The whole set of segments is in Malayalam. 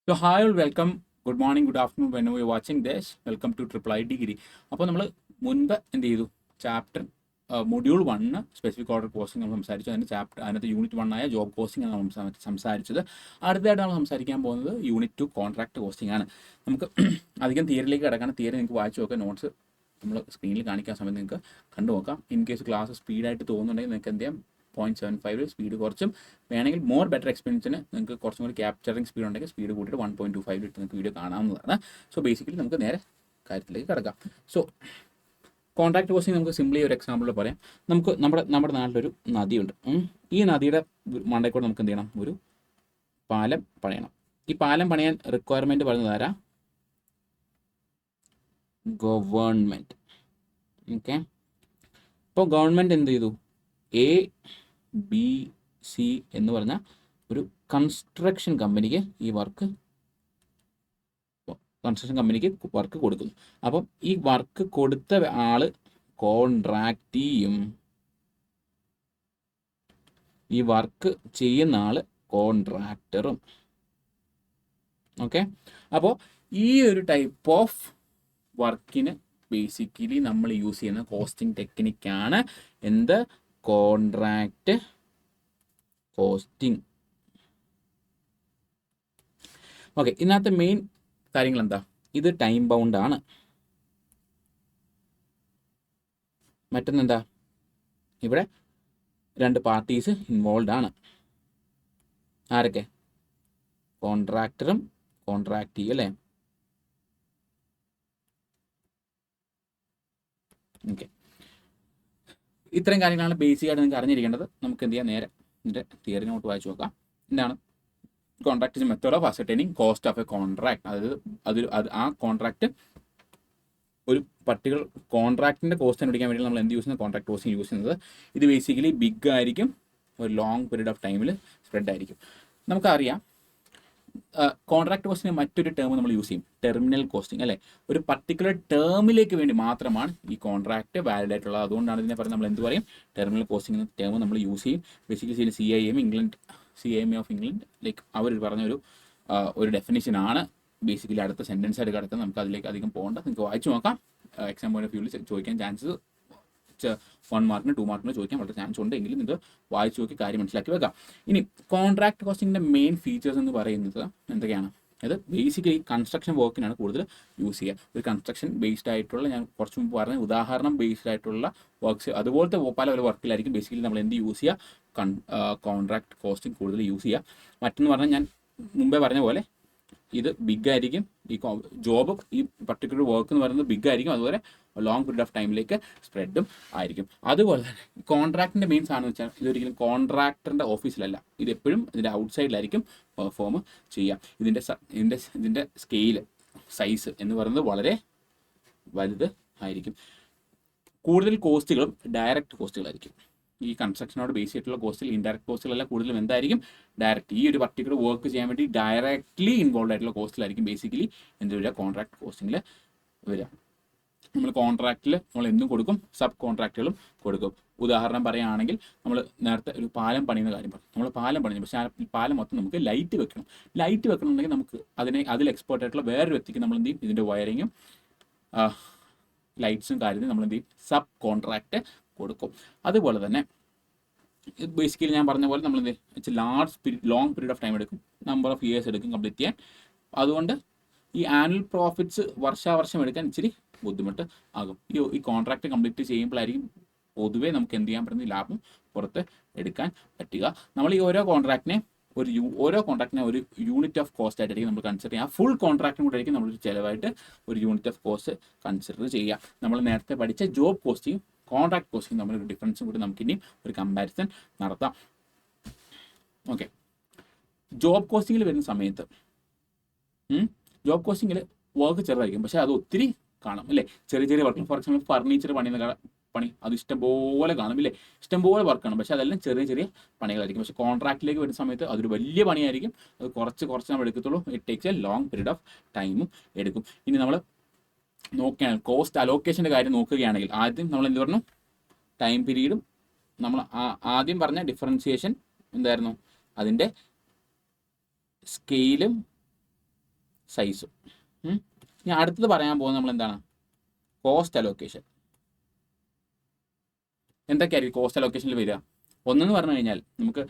So hi all, welcome. Good morning, good afternoon whenever you're watching this. Welcome to Triple I Degree. അപ്പോൾ നമ്മൾ മുൻപ് എന്ത് ചെയ്തു? Chapter module 1 specific order costing നമ്മൾ സംസാരിച്ചു. അതിനകത്ത് യൂണിറ്റ് 1 ആയ ജോബ് കോസ്റ്റിംഗ് ആണ് നമ്മൾ സംസാരിച്ചത്. അടുത്തതായിട്ട് നമ്മൾ സംസാരിക്കാൻ പോകുന്നത് യൂണിറ്റ് 2 കോൺട്രാക്ട് കോസ്റ്റിംഗ് ആണ്. നമുക്ക് അധികം തിയറിയിലേക്ക് കിടക്കണം. തിയറി നിങ്ങൾക്ക് വായിച്ചു നോക്കാം. നോട്ട്സ് നമ്മൾ സ്ക്രീനിൽ കാണിക്കാൻ സമയത്ത് നിങ്ങൾക്ക് കണ്ടു നോക്കാം. ഇൻ കേസ് ക്ലാസ് സ്പീഡായിട്ട് തോന്നുന്നുണ്ടെങ്കിൽ നിങ്ങൾക്ക് എന്ത് ചെയ്യാം, 0.75 സ്പീഡ് കുറച്ചും വേണമെങ്കിൽ മോർ ബെറ്റർ എക്സ്പീരിയൻസിന് നിങ്ങൾക്ക് കുറച്ചും കൂടി ക്യാപ്ചറിങ് സ്പീഡ് ഉണ്ടെങ്കിൽ സ്പീഡ് കൂട്ടിയിട്ട് 1.25 ഇട്ട് നിങ്ങൾക്ക് വീഡിയോ കാണാവുന്നതാണ്. സോ ബേസിക്കലി നമുക്ക് നേരെ കാര്യത്തിലേക്ക് കിടക്കാം. സോ കോൺട്രാക്ട് കോസ്റ്റിംഗ് നമുക്ക് സിംപ്ലി ഒരു എക്സാമ്പിൾ പറയാം. നമുക്ക് നമ്മുടെ നാട്ടിലൊരു നദിയുണ്ട്. ഈ നദിയുടെ മണ്ടയിൽ കൂടെ നമുക്ക് എന്ത് ചെയ്യണം? ഒരു പാലം പണിയണം. ഈ പാലം പണിയാൻ റിക്വയർമെൻറ്റ് പറയുന്നത് ആരാ? ഗവൺമെൻറ്. ഓക്കെ, ഇപ്പോൾ ഗവൺമെൻറ് എന്ത് ചെയ്തു? ABC എന്ന് പറഞ്ഞ ഒരു കൺസ്ട്രക്ഷൻ കമ്പനിക്ക് വർക്ക് കൊടുക്കുന്നു. അപ്പം ഈ വർക്ക് കൊടുത്ത ആള് കോൺട്രാക്ട് ചെയ്യും, ഈ വർക്ക് ചെയ്യുന്ന ആള് കോൺട്രാക്ടറും. ഓക്കെ, അപ്പോൾ ഈ ഒരു ടൈപ്പ് ഓഫ് വർക്കിന് ബേസിക്കലി നമ്മൾ യൂസ് ചെയ്യുന്ന കോസ്റ്റിംഗ് ടെക്നിക്കാണ് എന്ത്? Contract costing. ഓക്കെ, ഇതിനകത്ത് മെയിൻ കാര്യങ്ങൾ എന്താ? ഇത് ടൈം ബൗണ്ട് ആണ്. മറ്റൊന്നെന്താ? ഇവിടെ രണ്ട് പാർട്ടീസ് ഇൻവോൾവ് ആണ്. ആരൊക്കെ? കോൺട്രാക്ടറും കോൺട്രാക്റ്റിയും അല്ലേ? ഓക്കെ, ഇത്രയും കാര്യങ്ങളാണ് ബേസിക്കായിട്ട് നിങ്ങൾക്ക് അറിഞ്ഞിരിക്കേണ്ടത്. നമുക്ക് എന്ത് ചെയ്യാം, നേരെ ഇതിൻ്റെ തിയറി നോട്ട് വായിച്ചു നോക്കാം. എന്താണ് contract method of ascertaining cost of A contract? അതായത് ആ കോൺട്രാക്ട് ഒരു പർട്ടിക്കുലർ കോൺട്രാക്റ്റിൻ്റെ കോസ്റ്റ് കണ്ടുപിടിക്കാൻ വേണ്ടി നമ്മൾ എന്ത് യൂസ് ചെയ്യുന്നത്? കോൺട്രാക്ട് കോസ്റ്റിംഗ് യൂസ് ചെയ്യുന്നത്. ഇത് ബേസിക്കലി ബിഗ് ആയിരിക്കും, ഒരു ലോങ് പീരീഡ് ഓഫ് ടൈമിൽ സ്പ്രെഡ് ആയിരിക്കും. നമുക്കറിയാം കോൺട്രാക്ട് കോസ്റ്റിന് മറ്റൊരു ടേം നമ്മൾ യൂസ് ചെയ്യും, ടെർമിനൽ കോസ്റ്റിംഗ് അല്ലേ? ഒരു പർട്ടിക്കുലർ ടേമിലേക്ക് വേണ്ടി മാത്രമാണ് ഈ കോൺട്രാക്ട് വാലിഡ് ആയിട്ടുള്ളത്. അതുകൊണ്ടാണ് ഇതിനെ പറയുന്നത്, നമ്മൾ എന്ത് പറയും? ടെർമിനൽ കോസ്റ്റിംഗ് എന്ന ടേം നമ്മൾ യൂസ് ചെയ്യും. Basically CIMA of England like അവർ പറഞ്ഞ ഒരു ഡെഫിനിഷനാണ് ബേസിക്കലി അടുത്ത സെൻറ്റൻസ് ആയിട്ട് കിടക്കുന്നത്. നമുക്ക് അതിലേക്ക് അധികം പോകേണ്ട, നിങ്ങൾക്ക് വായിച്ചു നോക്കാം. എക്സാം പോയിന്റ് ഓഫ് വ്യൂവിൽ ചോദിക്കാൻ ചാൻസസ് 1 മാർക്കിന് 2 മാർക്കിന് ചോദിക്കാൻ വളരെ ചാൻസ് ഉണ്ട്. എങ്കിലും ഇത് വായിച്ചു നോക്കി കാര്യം മനസ്സിലാക്കി വെക്കാം. ഇനി കോൺട്രാക്ട് കോസ്റ്റിംഗിൻ്റെ മെയിൻ ഫീച്ചേഴ്സ് എന്ന് പറയുന്നത് എന്തൊക്കെയാണ്? അത് ബേസിക്കലി കൺസ്ട്രക്ഷൻ വർക്കിനാണ് കൂടുതൽ യൂസ് ചെയ്യുക. ഒരു കൺസ്ട്രക്ഷൻ ബേസ്ഡ് ആയിട്ടുള്ള, ഞാൻ കുറച്ച് മുമ്പ് പറഞ്ഞ ഉദാഹരണം ബേസ്ഡ് ആയിട്ടുള്ള വർക്ക്സ്, അതുപോലത്തെ പല വർക്കിലായിരിക്കും ബേസിക്കലി നമ്മൾ എന്ത് യൂസ് ചെയ്യുക? കോൺട്രാക്ട് കോസ്റ്റിംഗ് കൂടുതൽ യൂസ് ചെയ്യുക. മറ്റൊന്ന് പറഞ്ഞാൽ ഞാൻ മുമ്പേ പറഞ്ഞ പോലെ ഇത് ബിഗ് ആയിരിക്കും. ഈ ജോബ്, ഈ പർട്ടിക്കുലർ വർക്ക് എന്ന് പറയുന്നത് ബിഗ് ആയിരിക്കും, അതുപോലെ ലോങ് പീരീഡ് ഓഫ് ടൈമിലേക്ക് സ്പ്രെഡും ആയിരിക്കും. അതുപോലെ തന്നെ കോൺട്രാക്ടിൻ്റെ മെയിൻ സാധനം വെച്ചാൽ ഇതൊരിക്കലും കോൺട്രാക്ടറിൻ്റെ ഓഫീസിലല്ല, ഇത് എപ്പോഴും ഇതിൻ്റെ ഔട്ട്സൈഡിലായിരിക്കും പെർഫോം ചെയ്യാം. ഇതിൻ്റെ സ്കെയില്, സൈസ് എന്ന് പറയുന്നത് വളരെ വലുത് ആയിരിക്കും. കൂടുതൽ കോസ്റ്റുകളും ഡയറക്റ്റ് കോസ്റ്റുകളായിരിക്കും. ഈ കൺസ്ട്രക്ഷനോട് ബേസ് ചെയ്തിട്ടുള്ള കോസ്റ്റിൽ ഇൻഡയറക്റ്റ് കോസ്റ്റുകളെല്ലാം കൂടുതലും എന്തായിരിക്കും? ഡയറക്റ്റ്. ഈ ഒരു പർട്ടിക്കുലർ വർക്ക് ചെയ്യാൻ വേണ്ടി ഡയറക്റ്റ്ലി ഇൻവോൾവ് ആയിട്ടുള്ള കോസ്റ്റിലായിരിക്കും ബേസിക്കലി എന്ത് വരിക? കോൺട്രാക്ട് കോസ്റ്റിങ്ങിൽ വരിക. നമ്മൾ കോൺട്രാക്റ്റിൽ നമ്മൾ എന്തും കൊടുക്കും, സബ് കോൺട്രാക്റ്റുകളും കൊടുക്കും. ഉദാഹരണം പറയുകയാണെങ്കിൽ നമ്മൾ നേരത്തെ ഒരു പാലം പണിയുന്ന കാര്യം പറഞ്ഞു. നമ്മൾ പാലം പണിഞ്ഞു, പക്ഷേ ആ പാലം മൊത്തം നമുക്ക് ലൈറ്റ് വെക്കണമെന്നുണ്ടെങ്കിൽ നമുക്ക് അതിൽ എക്സ്പേർട്ട് ആയിട്ടുള്ള വേറൊരു വ്യക്തിക്ക് നമ്മൾ എന്ത് ചെയ്യും? ഇതിൻ്റെ വയറിങ്ങും ലൈറ്റ്സും കാര്യത്തിൽ നമ്മൾ എന്ത് ചെയ്യും? സബ് കോൺട്രാക്റ്റ് കൊടുക്കും. അതുപോലെ തന്നെ ബേസിക്കലി ഞാൻ പറഞ്ഞ പോലെ നമ്മൾ എന്ത് ലോങ് പീരീഡ് ഓഫ് ടൈം എടുക്കും, നമ്പർ ഓഫ് ഇയേഴ്സ് എടുക്കും കംപ്ലീറ്റ് ചെയ്യാൻ. അതുകൊണ്ട് ഈ ആനുവൽ പ്രോഫിറ്റ്സ് വർഷാവർഷം എടുക്കാൻ ഇച്ചിരി ബുദ്ധിമുട്ട് ആകും. ഈ കോൺട്രാക്ട് കംപ്ലീറ്റ് ചെയ്യുമ്പോഴായിരിക്കും പൊതുവേ നമുക്ക് എന്ത് ചെയ്യാൻ പറ്റുന്ന ലാഭം പുറത്ത് എടുക്കാൻ പറ്റുക. നമ്മൾ ഈ ഓരോ കോൺട്രാക്റ്റിനെ ഒരു യൂണിറ്റ് ഓഫ് കോസ്റ്റ് ആയിട്ടായിരിക്കും നമ്മൾ കൺസിഡർ ചെയ്യുക. ഫുൾ കോൺട്രാക്റ്റും കൂടെ ആയിരിക്കും നമ്മളൊരു ചിലവായിട്ട് ഒരു യൂണിറ്റ് ഓഫ് കോസ്റ്റ് കൺസിഡർ ചെയ്യുക. നമ്മൾ നേരത്തെ പഠിച്ച ജോബ് കോസ്റ്റിയും കോൺട്രാക്ട് കോസ്റ്റിംഗ് തമ്മിലൊരു ഡിഫറൻസും കൂടി നമുക്ക് ഇനിയും ഒരു കമ്പാരിസൺ നടത്താം. ഓക്കെ, ജോബ് കോസ്റ്റിങ്ങിൽ വരുന്ന സമയത്ത് ജോബ് കോസ്റ്റിങ്ങിൽ വർക്ക് ചെറുതായിരിക്കും, പക്ഷേ അത് ഒത്തിരി കാണും അല്ലേ? ചെറിയ വർക്ക്, ഫോർ എക്സാമ്പിൾ ഫർണിച്ചർ പണി അത് ഇഷ്ടംപോലെ കാണും ഇല്ലേ? ഇഷ്ടംപോലെ വർക്കാണ്, പക്ഷേ അതെല്ലാം ചെറിയ പണികളായിരിക്കും. പക്ഷേ കോൺട്രാക്റ്റിലേക്ക് വരുന്ന സമയത്ത് അതൊരു വലിയ പണിയായിരിക്കും. അത് കുറച്ച് നമ്മൾ എടുക്കത്തുള്ളൂ. It takes a long period of ടൈമും എടുക്കും. ഇനി നമ്മൾ നോക്കുകയാണെങ്കിൽ കോസ്റ്റ് അലോക്കേഷൻ്റെ കാര്യം നോക്കുകയാണെങ്കിൽ ആദ്യം നമ്മൾ എന്ത് പറഞ്ഞു? ടൈം പീരീഡും നമ്മൾ ആദ്യം പറഞ്ഞ ഡിഫറൻസിയേഷൻ എന്തായിരുന്നു? അതിൻ്റെ സ്കെയിലും സൈസും. ഇനി അടുത്തത് പറയാൻ പോകുന്നത് നമ്മൾ എന്താണ്, കോസ്റ്റ് അലോക്കേഷൻ. എന്തൊക്കെയായിരിക്കും കോസ്റ്റ് അലോക്കേഷനിൽ വരിക? ഒന്നെന്ന് പറഞ്ഞു കഴിഞ്ഞാൽ നമുക്ക്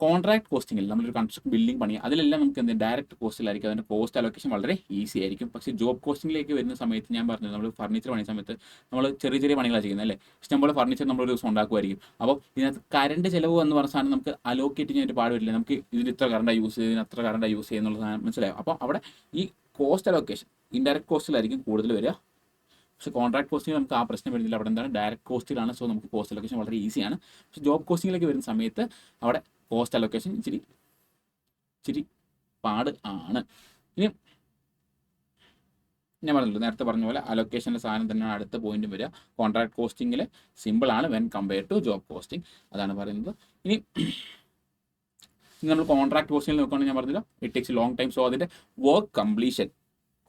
കോൺട്രാക്ട് കോസ്റ്റിംഗിൽ നമ്മളൊരു കൺസ്ട്രക്ഷൻ ബിൽഡിംഗ് പണി അതിലെല്ലാം നമുക്ക് എന്ത് ഡയറക്റ്റ് കോസ്റ്റിലായിരിക്കും, അതിൻ്റെ കോസ്റ്റ് അലോക്കേഷൻ വളരെ ഈസി ആയിരിക്കും. പക്ഷേ ജോബ് കോസ്റ്റിംഗിലേക്ക് വരുന്ന സമയത്ത് ഞാൻ പറഞ്ഞത് നമ്മൾ ഫർണിച്ചർ പണിയ സമയത്ത് നമ്മൾ ചെറിയ ചെറിയ പണികളാണ് ചെയ്യുന്നത് അല്ലേ, ഇഷ്ടംപോലെ ഫർണിച്ചർ നമ്മളൊരു ദിവസം ഉണ്ടാക്കുമായിരിക്കും. അപ്പോൾ ഇതിനകത്ത് കറണ്ട് ചിലവ് എന്ന് പറഞ്ഞ സാധനം നമുക്ക് അലോക്കേറ്റ് ചെയ്യാൻ പാട് വരില്ല. നമുക്ക് ഇതിന് ഇത്ര കറണ്ടാണ് യൂസ് ചെയ്യുന്നത്, അത്ര കറണ്ടാണ് യൂസ് ചെയ്യുന്നുള്ള സാധനം മനസ്സിലാവും. അപ്പോൾ അവിടെ ഈ കോസ്റ്റ് അലോക്കേഷൻ ഇൻഡയറക്റ്റ് കോസ്റ്റിലായിരിക്കും കൂടുതൽ വരിക. പക്ഷേ കോൺട്രാക്ട് കോസ്റ്റിംഗ് നമുക്ക് ആ പ്രശ്നം വരുന്നില്ല. അവിടെ എന്താണ് ഡയറക്റ്റ് കോസ്റ്റിലാണ്. സോ നമുക്ക് കോസ്റ്റ് അലോക്കേഷൻ വളരെ ഈസിയാണ്. പക്ഷേ ജോബ് കോസ്റ്റിംഗിലേക്ക് വരുന്ന സമയത്ത് അവിടെ കോസ്റ്റ് അലോക്കേഷൻ ഇച്ചിരി പാട് ആണ്. ഇനി ഞാൻ പറഞ്ഞല്ലോ നേരത്തെ പറഞ്ഞ പോലെ അലോക്കേഷൻ്റെ സാധനം തന്നെയാണ് അടുത്ത പോയിന്റും വരിക. കോൺട്രാക്ട് കോസ്റ്റിംഗിൽ സിമ്പിൾ ആണ് when compare to job costing, അതാണ് പറയുന്നത്. ഇനി നമ്മൾ കോൺട്രാക്ട് കോസ്റ്റിംഗിൽ നോക്കുകയാണെങ്കിൽ ഞാൻ പറഞ്ഞല്ലോ it takes long time. So അതിൻ്റെ വർക്ക് കംപ്ലീഷൻ,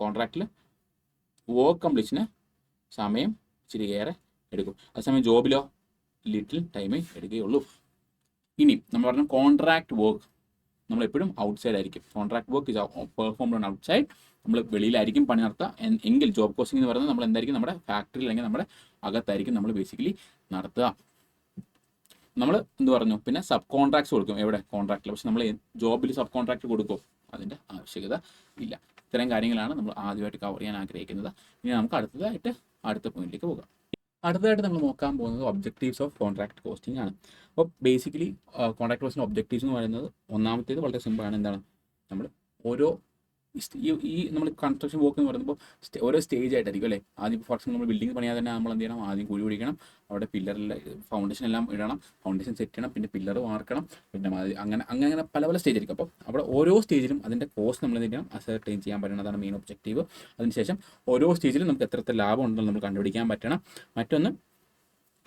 കോൺട്രാക്റ്റിൽ വർക്ക് കംപ്ലീഷന് സമയം ഇച്ചിരി ഏറെ എടുക്കും. അതേസമയം ജോബിലോ ലിറ്റിൽ ടൈമേ എടുക്കുകയുള്ളൂ. ഇനി നമ്മൾ പറഞ്ഞ കോൺട്രാക്ട് വർക്ക് നമ്മൾ എപ്പോഴും ഔട്ട് സൈഡ് ആയിരിക്കും. Contract work is performed on out side. നമ്മൾ വെളിയിലായിരിക്കും പണി നടത്തുക. എങ്കിൽ ജോബ് കോസ്റ്റിംഗ് എന്ന് പറയുന്നത് നമ്മൾ എന്തായിരിക്കും നമ്മുടെ ഫാക്ടറി അല്ലെങ്കിൽ നമ്മുടെ അകത്തായിരിക്കും നമ്മൾ ബേസിക്കലി നടത്തുക. നമ്മൾ എന്ത് പറഞ്ഞു, പിന്നെ സബ് കോൺട്രാക്ട്സ് കൊടുക്കും എവിടെ കോൺട്രാക്റ്റിൽ. പക്ഷെ നമ്മൾ ജോബിൽ സബ് കോൺട്രാക്ട് കൊടുക്കും, അതിൻ്റെ ആവശ്യകത ഇല്ല. ഇത്തരം കാര്യങ്ങളാണ് നമ്മൾ ആദ്യമായിട്ട് കവർ ചെയ്യാൻ ആഗ്രഹിക്കുന്നത്. ഇനി നമുക്ക് അടുത്ത പോയിന്റിലേക്ക് പോകാം. അടുത്തതായിട്ട് നമ്മൾ നോക്കാൻ പോകുന്നത് ഒബ്ജക്റ്റീവ്സ് ഓഫ് കോൺട്രാക്ട് കോസ്റ്റിംഗ് ആണ്. അപ്പോൾ ബേസിക്കലി കോൺട്രാക്ട് കോസ്റ്റിംഗ് ഒബ്ജക്റ്റീവ്സ് എന്ന് പറയുന്നത് ഒന്നാമത്തേത് വളരെ സിമ്പിളാണ്. എന്താണ്, നമ്മൾ ഓരോ ഈ നമ്മൾ കൺസ്ട്രക്ഷൻ വർക്ക് എന്ന് പറയുമ്പോൾ ഓരോ സ്റ്റേജ് ആയിട്ടായിരിക്കും അല്ലേ. ആദ്യം ഫോർ എക്സാമ്പിൾ നമ്മൾ ബിൽഡിംഗ് പണിയാൻ തന്നെ നമ്മൾ എന്ത് ചെയ്യണം, ആദ്യം കുഴി പിടിക്കണം, അവിടെ പില്ലറിൽ ഫൗണ്ടേഷൻ എല്ലാം ഇടണം, ഫൗണ്ടേഷൻ സെറ്റ് ചെയ്യണം, പിന്നെ പില്ലർ വാർക്കണം, പിന്നെ അങ്ങനെ പല സ്റ്റേജ് ആയിരിക്കും. അപ്പോൾ അവിടെ ഓരോ സ്റ്റേജിലും അതിൻ്റെ കോസ്റ്റ് നമ്മൾ എന്ത് ചെയ്യണം അസർട്ടൈൻ ചെയ്യാൻ പറ്റണതാണ് മെയിൻ ഒബ്ജക്റ്റീവ്. അതിനുശേഷം ഓരോ സ്റ്റേജിലും നമുക്ക് എത്രത്തെ ലാഭം ഉണ്ടെന്ന് നമ്മൾ കണ്ടുപിടിക്കാൻ പറ്റണം. മറ്റൊന്ന്,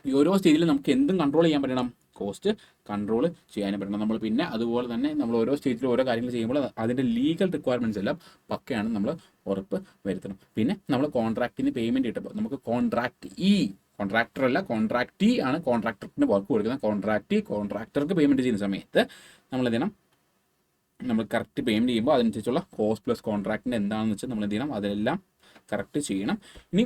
ഈ ഓരോ സ്റ്റേജിലും നമുക്ക് എന്തും കൺട്രോൾ ചെയ്യാൻ പറ്റണം, കോസ്റ്റ് കൺട്രോൾ ചെയ്യാനും പറ്റണം നമ്മൾ. പിന്നെ അതുപോലെ തന്നെ നമ്മൾ ഓരോ സ്റ്റേജിലും ഓരോ കാര്യങ്ങൾ ചെയ്യുമ്പോൾ അതിൻ്റെ ലീഗൽ റിക്വയർമെൻറ്റ്സ് എല്ലാം പക്കയാണ് നമ്മൾ ഉറപ്പ് വരുത്തണം. പിന്നെ നമ്മൾ കോൺട്രാക്റ്റിന് പേയ്മെൻറ്റ് കിട്ടുമ്പോൾ നമുക്ക് കോൺട്രാക്ടർ അല്ല കോൺട്രാക്റ്റി ആണ് കോൺട്രാക്ടറിന് വർക്ക് കൊടുക്കുന്നത്. കോൺട്രാക്ടർക്ക് പേയ്മെൻറ്റ് ചെയ്യുന്ന സമയത്ത് നമ്മൾ എന്ത് ചെയ്യണം, നമ്മൾ കറക്റ്റ് പേയ്മെൻറ്റ് ചെയ്യുമ്പോൾ അതനുസരിച്ചുള്ള കോസ്റ്റ് പ്ലസ് കോൺട്രാക്റ്റിൻ്റെ എന്താണെന്ന് വെച്ചാൽ നമ്മൾ എന്ത് ചെയ്യണം, അതെല്ലാം കറക്റ്റ് ചെയ്യണം. ഇനി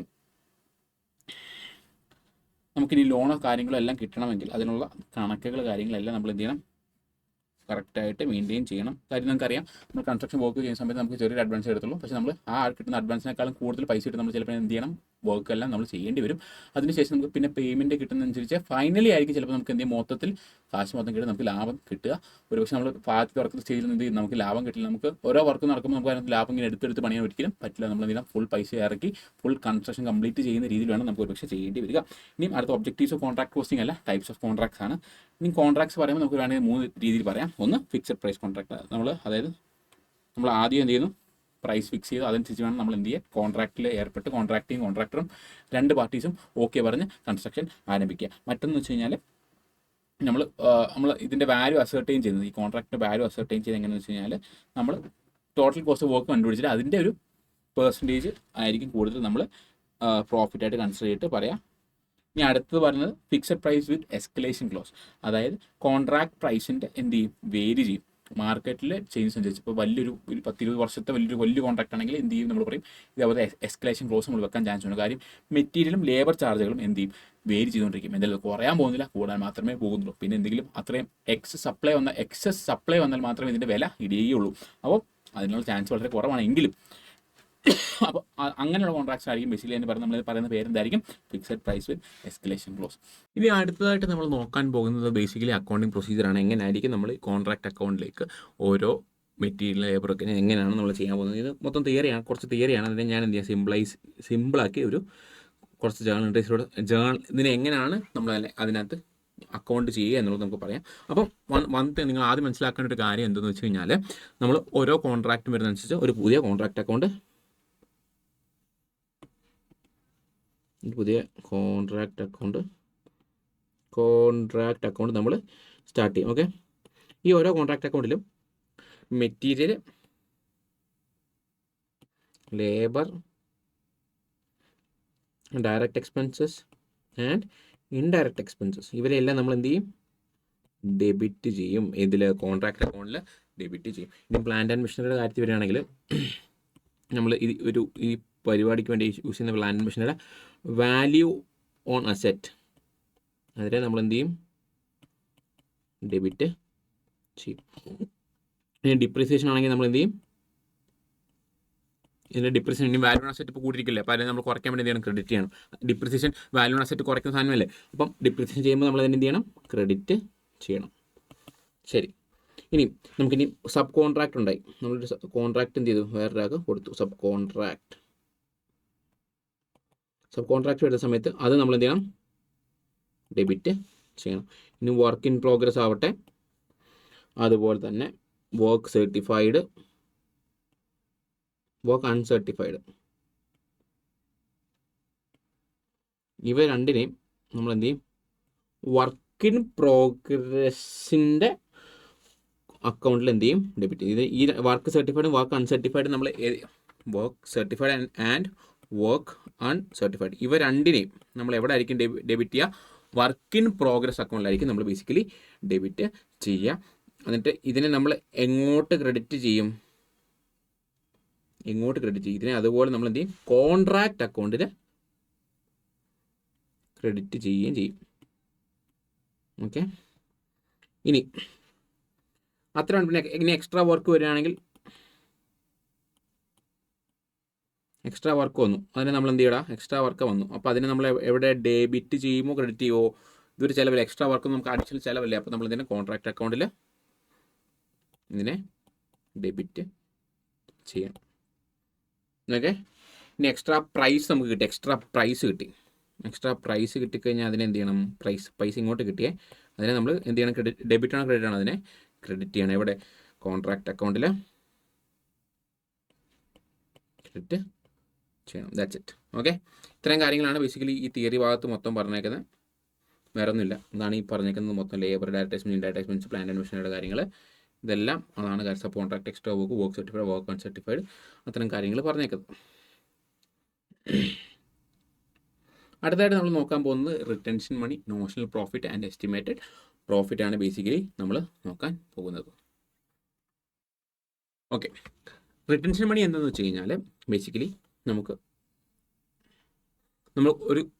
നമുക്കിനി ലോണോ കാര്യങ്ങളോ എല്ലാം കിട്ടണമെങ്കിൽ അതിനുള്ള കണക്കുകൾ കാര്യങ്ങളെല്ലാം നമ്മൾ എന്ത് ചെയ്യണം, കറക്റ്റായിട്ട് മെയിൻറ്റെയിൻ ചെയ്യണം. കാര്യം നമുക്കറിയാം, നമ്മൾ കൺസ്ട്രക്ഷൻ വർക്ക് ചെയ്യുന്ന സമയത്ത് നമുക്ക് ചെറിയൊരു അഡ്വാൻസ് എടുത്തുള്ളൂ. പക്ഷേ നമ്മൾ ആ കിട്ടുന്ന അഡ്വാൻസിനേക്കാളും കൂടുതൽ പൈസ ഇട്ട് നമ്മൾ ചിലപ്പോൾ എന്ത് ചെയ്യണം, വർക്കെല്ലാം നമ്മൾ ചെയ്യേണ്ടി വരും. അതിനുശേഷം നമുക്ക് പിന്നെ പേയ്മെൻറ്റ് കിട്ടുന്നതനുസരിച്ച് ഫൈനലി ആയിരിക്കും ചിലപ്പോൾ നമുക്ക് എന്ത് ചെയ്യും, മൊത്തത്തിൽ കാശ് മൊത്തം കിട്ടും, നമുക്ക് ലാഭം കിട്ടുക. ഒരുപക്ഷെ നമ്മൾ ആദ്യത്തെ വർക്ക് സ്റ്റേജിൽ നിന്ന് നമുക്ക് ലാഭം കിട്ടില്ല. നമുക്ക് ഓരോ വർക്ക് നടക്കുമ്പോൾ നമുക്ക് അതിനകത്ത് ലാഭം ഇങ്ങനെ എടുത്തെടുത്ത് പണിയാൻ ഒരിക്കലും പറ്റില്ല. നമ്മൾ എന്തെങ്കിലും ഫുൾ പൈസ ഇറക്കി ഫുൾ കൺസ്ട്രക്ഷൻ കംപ്ലീറ്റ് ചെയ്യുന്ന രീതിയിൽ വേണം നമുക്ക് ഒരുപക്ഷെ ചെയ്യേണ്ടി വരിക. ഇനിയും അടുത്ത ഒബ്ജക്റ്റീവ്സ് ഓഫ് കോൺട്രാക്ട് കോസ്റ്റിംഗ് അല്ല, ടൈപ്സ് ഓഫ് കോൺട്രാക്ട്സ് ആണ്. ഇനി കോൺട്രാക്ട്സ് പറയുമ്പോൾ നമുക്ക് വേണമെങ്കിൽ 3 രീതിയിൽ പറയാം. ഒന്ന് ഫിക്സഡ് പ്രൈസ് കോൺട്രാക്ട്. നമ്മൾ ആദ്യം എന്ത് ചെയ്യുന്നു, പ്രൈസ് ഫിക്സ് ചെയ്ത് അതനുസരിച്ച് വേണം നമ്മൾ എന്ത് ചെയ്യുക, കോൺട്രാക്റ്റിൽ ഏർപ്പെട്ട് കോൺട്രാക്ടറും 2 പാർട്ടീസും ഓക്കെ പറഞ്ഞ് കൺസ്ട്രക്ഷൻ ആരംഭിക്കുക. മറ്റൊന്ന് വെച്ച് കഴിഞ്ഞാൽ നമ്മൾ ഇതിൻ്റെ വാല്യൂ അസർട്ടൈൻ ചെയ്യുന്നത്, ഈ കോൺട്രാക്റ്റിൻ്റെ വാല്യൂ അസർട്ടൈൻ ചെയ്യുന്നത് എങ്ങനെയാണെന്ന് വെച്ച് കഴിഞ്ഞാൽ നമ്മൾ ടോട്ടൽ കോസ്റ്റ് വർക്ക് കണ്ടുപിടിച്ചിട്ട് അതിൻ്റെ ഒരു പെർസെൻറ്റേജ് ആയിരിക്കും കൂടുതൽ നമ്മൾ പ്രോഫിറ്റായിട്ട് കൺസിഡർ ചെയ്തിട്ട് പറയാം. ഇനി അടുത്തത് പറയുന്നത് fixed price with escalation clause. അതായത് കോൺട്രാക്ട് പ്രൈസിൻ്റെ എന്ത് ചെയ്യും, വേരി ചെയ്യും മാർക്കറ്റിൽ ചേഞ്ചസ് അനുസരിച്ച്. ഇപ്പോൾ വലിയ 10-20 വർഷത്തെ വലിയ കോൺട്രാക്ട് ആണെങ്കിൽ എന്ത് ചെയ്യും, നമ്മൾ പറയും ഇതേപോലെ എസ്കലേഷൻ ക്ലോസ് നമ്മൾ വെക്കാൻ ചാൻസ് ഉണ്ട്. കാര്യം മെറ്റീരിയലും ലേബർ ചാർജുകളും എന്ത് ചെയ്യും, വേരി ചെയ്തുകൊണ്ടിരിക്കും. എന്തായാലും കുറയാൻ പോകുന്നില്ല, കൂടാൻ മാത്രമേ പോകുന്നുള്ളൂ. പിന്നെ എന്തെങ്കിലും അത്രയും എക്സസ് സപ്ലൈ വന്നാൽ മാത്രമേ ഇതിൻ്റെ വില ഇടിയുകയുള്ളൂ. അപ്പോൾ അതിനുള്ള ചാൻസ് വളരെ കുറവാണ്. എങ്കിലും അപ്പോൾ അങ്ങനെയുള്ള കോൺട്രാക്ട്സ് ആയിരിക്കും ബേസിക്കലി നമ്മൾ പറയുന്ന പേരെന്തായിരിക്കും, fixed price with escalation clause. ഇനി അടുത്തതായിട്ട് നമ്മൾ നോക്കാൻ പോകുന്നത് ബേസിക്കലി അക്കൗണ്ടിങ് പ്രൊസീജിയറാണ്. എങ്ങനെയായിരിക്കും നമ്മൾ കോൺട്രാക്ട് അക്കൗണ്ടിലേക്ക് ഓരോ മെറ്റീരിയൽ ലേബറൊക്കെ എങ്ങനെയാണ് നമ്മൾ ചെയ്യാൻ പോകുന്നത്. ഇത് മൊത്തം കുറച്ച് തിയറിയാണ്. അതിനെ ഞാൻ എന്ത് ചെയ്യാം, സിമ്പിളാക്കി കുറച്ച് ഇതിനെ എങ്ങനെയാണ് നമ്മൾ അതിനകത്ത് അക്കൗണ്ട് ചെയ്യുക എന്നുള്ളത് നമുക്ക് പറയാം. അപ്പം നിങ്ങൾ ആദ്യം മനസ്സിലാക്കേണ്ട ഒരു കാര്യം എന്തെന്ന് വെച്ച് കഴിഞ്ഞാൽ, നമ്മൾ ഓരോ കോൺട്രാക്റ്റും വരുന്നതനുസരിച്ച് ഒരു പുതിയ കോൺട്രാക്ട് അക്കൗണ്ട് നമ്മൾ സ്റ്റാർട്ട് ചെയ്യും. ഓക്കെ, ഈ ഓരോ കോൺട്രാക്ട് അക്കൗണ്ടിലും material, labour, direct expenses and indirect expenses ഇവരെല്ലാം നമ്മൾ എന്ത് ചെയ്യും, ഡെബിറ്റ് ചെയ്യും. ഇതിൽ കോൺട്രാക്ട് അക്കൗണ്ടിൽ ഡെബിറ്റ് ചെയ്യും. ഇനി പ്ലാന്റ് ആൻഡ് മെഷീനറിയുടെ കാര്യത്തിൽ വരികയാണെങ്കിൽ നമ്മൾ ഈ പരിപാടിക്ക് വേണ്ടി യൂസ് ചെയ്യുന്ന പ്ലാന്റ് മെഷീനയുടെ വാല്യൂ ഓൺ അസെറ്റ് അതിനെ നമ്മൾ എന്ത് ചെയ്യും, ഡെബിറ്റ് ചെയ്യും. ഇനി ഡിപ്രീസിയേഷൻ ആണെങ്കിൽ നമ്മൾ എന്ത് ചെയ്യും, ഇതിൻ്റെ ഡിപ്രീസിയേഷൻ ഇനി വാല്യൂ ഓൺ അസെറ്റ് ഇപ്പോൾ കൂടിയിരിക്കില്ല, അപ്പോൾ അതിനെ നമ്മൾ കുറയ്ക്കാൻ വേണ്ടി എന്ത് ചെയ്യണം, ക്രെഡിറ്റ് ചെയ്യണം. ഡിപ്രീസിയേഷൻ വാല്യൂ ഓൺ അസെറ്റ് കുറയ്ക്കുന്ന സാധനമല്ലേ, അപ്പം ഡിപ്രീസിയേഷൻ ചെയ്യുമ്പോൾ നമ്മൾ അതിന് എന്ത് ചെയ്യണം, ക്രെഡിറ്റ് ചെയ്യണം. ശരി, ഇനി നമുക്കിനി സബ് കോൺട്രാക്ട് ഉണ്ടായി. നമ്മളൊരു കോൺട്രാക്ട് എന്ത് ചെയ്തു, വേറൊരാൾക്ക് കൊടുത്തു. സബ് കോൺട്രാക്ട് വരുന്ന സമയത്ത് അത് നമ്മൾ എന്ത് ചെയ്യണം, ഡെബിറ്റ് ചെയ്യണം. ഇനി വർക്ക് ഇൻ പ്രോഗ്രസ് ആവട്ടെ, അതുപോലെ തന്നെ വർക്ക് സർട്ടിഫൈഡ്, വർക്ക് അൺസർട്ടിഫൈഡ്, ഇവ രണ്ടിനെയും നമ്മൾ എന്ത് ചെയ്യും, വർക്ക് ഇൻ പ്രോഗ്രസിൻ്റെ അക്കൗണ്ടിൽ എന്ത് ചെയ്യും, ഡെബിറ്റ് ചെയ്യും. ഈ വർക്ക് സർട്ടിഫൈഡും വർക്ക് അൺസർട്ടിഫൈഡും നമ്മൾ work certified and work uncertified ഇവ രണ്ടിനെയും നമ്മൾ എവിടെ ആയിരിക്കും ഡെബിറ്റ് ചെയ്യുക, വർക്ക് ഇൻ പ്രോഗ്രസ് അക്കൗണ്ടിലായിരിക്കും നമ്മൾ ബേസിക്കലി ഡെബിറ്റ് ചെയ്യുക. എന്നിട്ട് ഇതിനെ നമ്മൾ എങ്ങോട്ട് ക്രെഡിറ്റ് ചെയ്യും, ഇതിനെ അതുപോലെ നമ്മൾ എന്ത് ചെയ്യും, കോൺട്രാക്ട് അക്കൗണ്ടിൽ ക്രെഡിറ്റ് ചെയ്യുകയും ചെയ്യും. ഓക്കെ, ഇനി അത്രയാണ്. പിന്നെ ഇനി എക്സ്ട്രാ വർക്ക് വരികയാണെങ്കിൽ, എക്സ്ട്രാ വർക്ക് വന്നു, അതിനെ നമ്മൾ എന്ത് ചെയ്യണം, എക്സ്ട്രാ വർക്ക് വന്നു, അപ്പോൾ അതിനെ നമ്മൾ എവിടെ ഡെബിറ്റ് ചെയ്യുമോ ക്രെഡിറ്റ് ചെയ്യുമോ, ഇതൊരു ചിലവില്ല, എക്സ്ട്രാ വർക്ക് നമുക്ക് അഡീഷണൽ ചിലവല്ലേ, അപ്പോൾ നമ്മൾ ഇതിനെ കോൺട്രാക്ട് അക്കൗണ്ടിൽ ഇതിനെ ഡെബിറ്റ് ചെയ്യണം. ഓക്കെ, ഇനി എക്സ്ട്രാ പ്രൈസ് നമുക്ക് കിട്ടി, എക്സ്ട്രാ പ്രൈസ് കിട്ടിക്കഴിഞ്ഞാൽ അതിനെ എന്ത് ചെയ്യണം, പൈസ ഇങ്ങോട്ട് കിട്ടിയേ, അതിനെ നമ്മൾ എന്ത് ചെയ്യണം, ഡെബിറ്റ് ആണോ ക്രെഡിറ്റ് ആണോ, അതിനെ ക്രെഡിറ്റ് ചെയ്യണം. എവിടെ, കോൺട്രാക്ട് അക്കൗണ്ടിൽ ക്രെഡിറ്റ് ചെയ്യണം. That's it. ഓക്കെ, ഇത്രയും കാര്യങ്ങളാണ് ബേസിക്കലി ഈ തിയറി ഭാഗത്ത് മൊത്തം പറഞ്ഞേക്കുന്നത്. വേറെ ഒന്നുമില്ല, എന്താണ് ഈ പറഞ്ഞേക്കുന്നത് മൊത്തം, ലേബർ ഡയറക്ടേഴ്സ്മെൻറ്റ്, ഇൻഡയറക്ടേഴ്സ്മെൻറ്റ്സ്, പ്ലാന്റ് ആൻഡ് മെഷീനറിയുടെ കാര്യങ്ങൾ, ഇതെല്ലാം അതാണ് കാര്യം. Sub contract, extra work, work certified, work uncertified, അത്തരം കാര്യങ്ങൾ പറഞ്ഞേക്കുന്നത്. അടുത്തായിട്ട് നമ്മൾ നോക്കാൻ പോകുന്നത് retention money, notional profit and estimated profit ആണ് ബേസിക്കലി നമ്മൾ നോക്കാൻ പോകുന്നത്. ഓക്കെ, റിട്ടൻഷൻ മണി എന്താണെന്ന് വെച്ച് കഴിഞ്ഞാൽ ബേസിക്കലി നമ്മൾ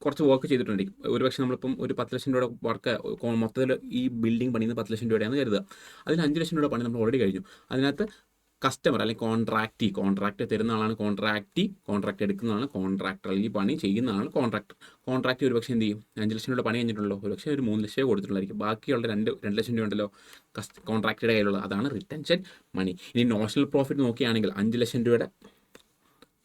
കുറച്ച് വർക്ക് ചെയ്തിട്ടുണ്ട്. ഒരുപക്ഷെ നമ്മളിപ്പം ഒരു 10 ലക്ഷം രൂപയുടെ വർക്ക് മൊത്തത്തിൽ ഈ ബിൽഡിംഗ് പണിയുന്നത് 10 ലക്ഷം രൂപയാണെന്ന് കരുതുക. അതിൽ 5 ലക്ഷം രൂപയുടെ പണി നമ്മൾ ഓൾറെഡി കഴിഞ്ഞു. അതിനകത്ത് കസ്റ്റമർ അല്ലെങ്കിൽ കോൺട്രാക്റ്റ് തരുന്ന ആളാണ് കോൺട്രാക്റ്റ് എടുക്കുന്നതാണ് കോൺട്രാക്ടർ, അല്ലെങ്കിൽ പണി ചെയ്യുന്നതാണ് കോൺട്രാക്റ്റ് ഒരുപക്ഷെ എന്ത് ചെയ്യും, 5 ലക്ഷം രൂപയുടെ പണി കഴിഞ്ഞിട്ടുള്ളൂ, ഒരുപക്ഷെ ഒരു 3 ലക്ഷം കൊടുത്തിട്ടുള്ളതായിരിക്കും, ബാക്കിയുള്ള 2 ലക്ഷം രൂപ ഉണ്ടല്ലോ കോൺട്രാക്റ്റയുടെ കയ്യിലുള്ളത്, അതാണ് റിട്ടൻഷൻ മണി. ഇനി നോഷണൽ പ്രോഫിറ്റ് നോക്കുകയാണെങ്കിൽ 5 ലക്ഷം രൂപയുടെ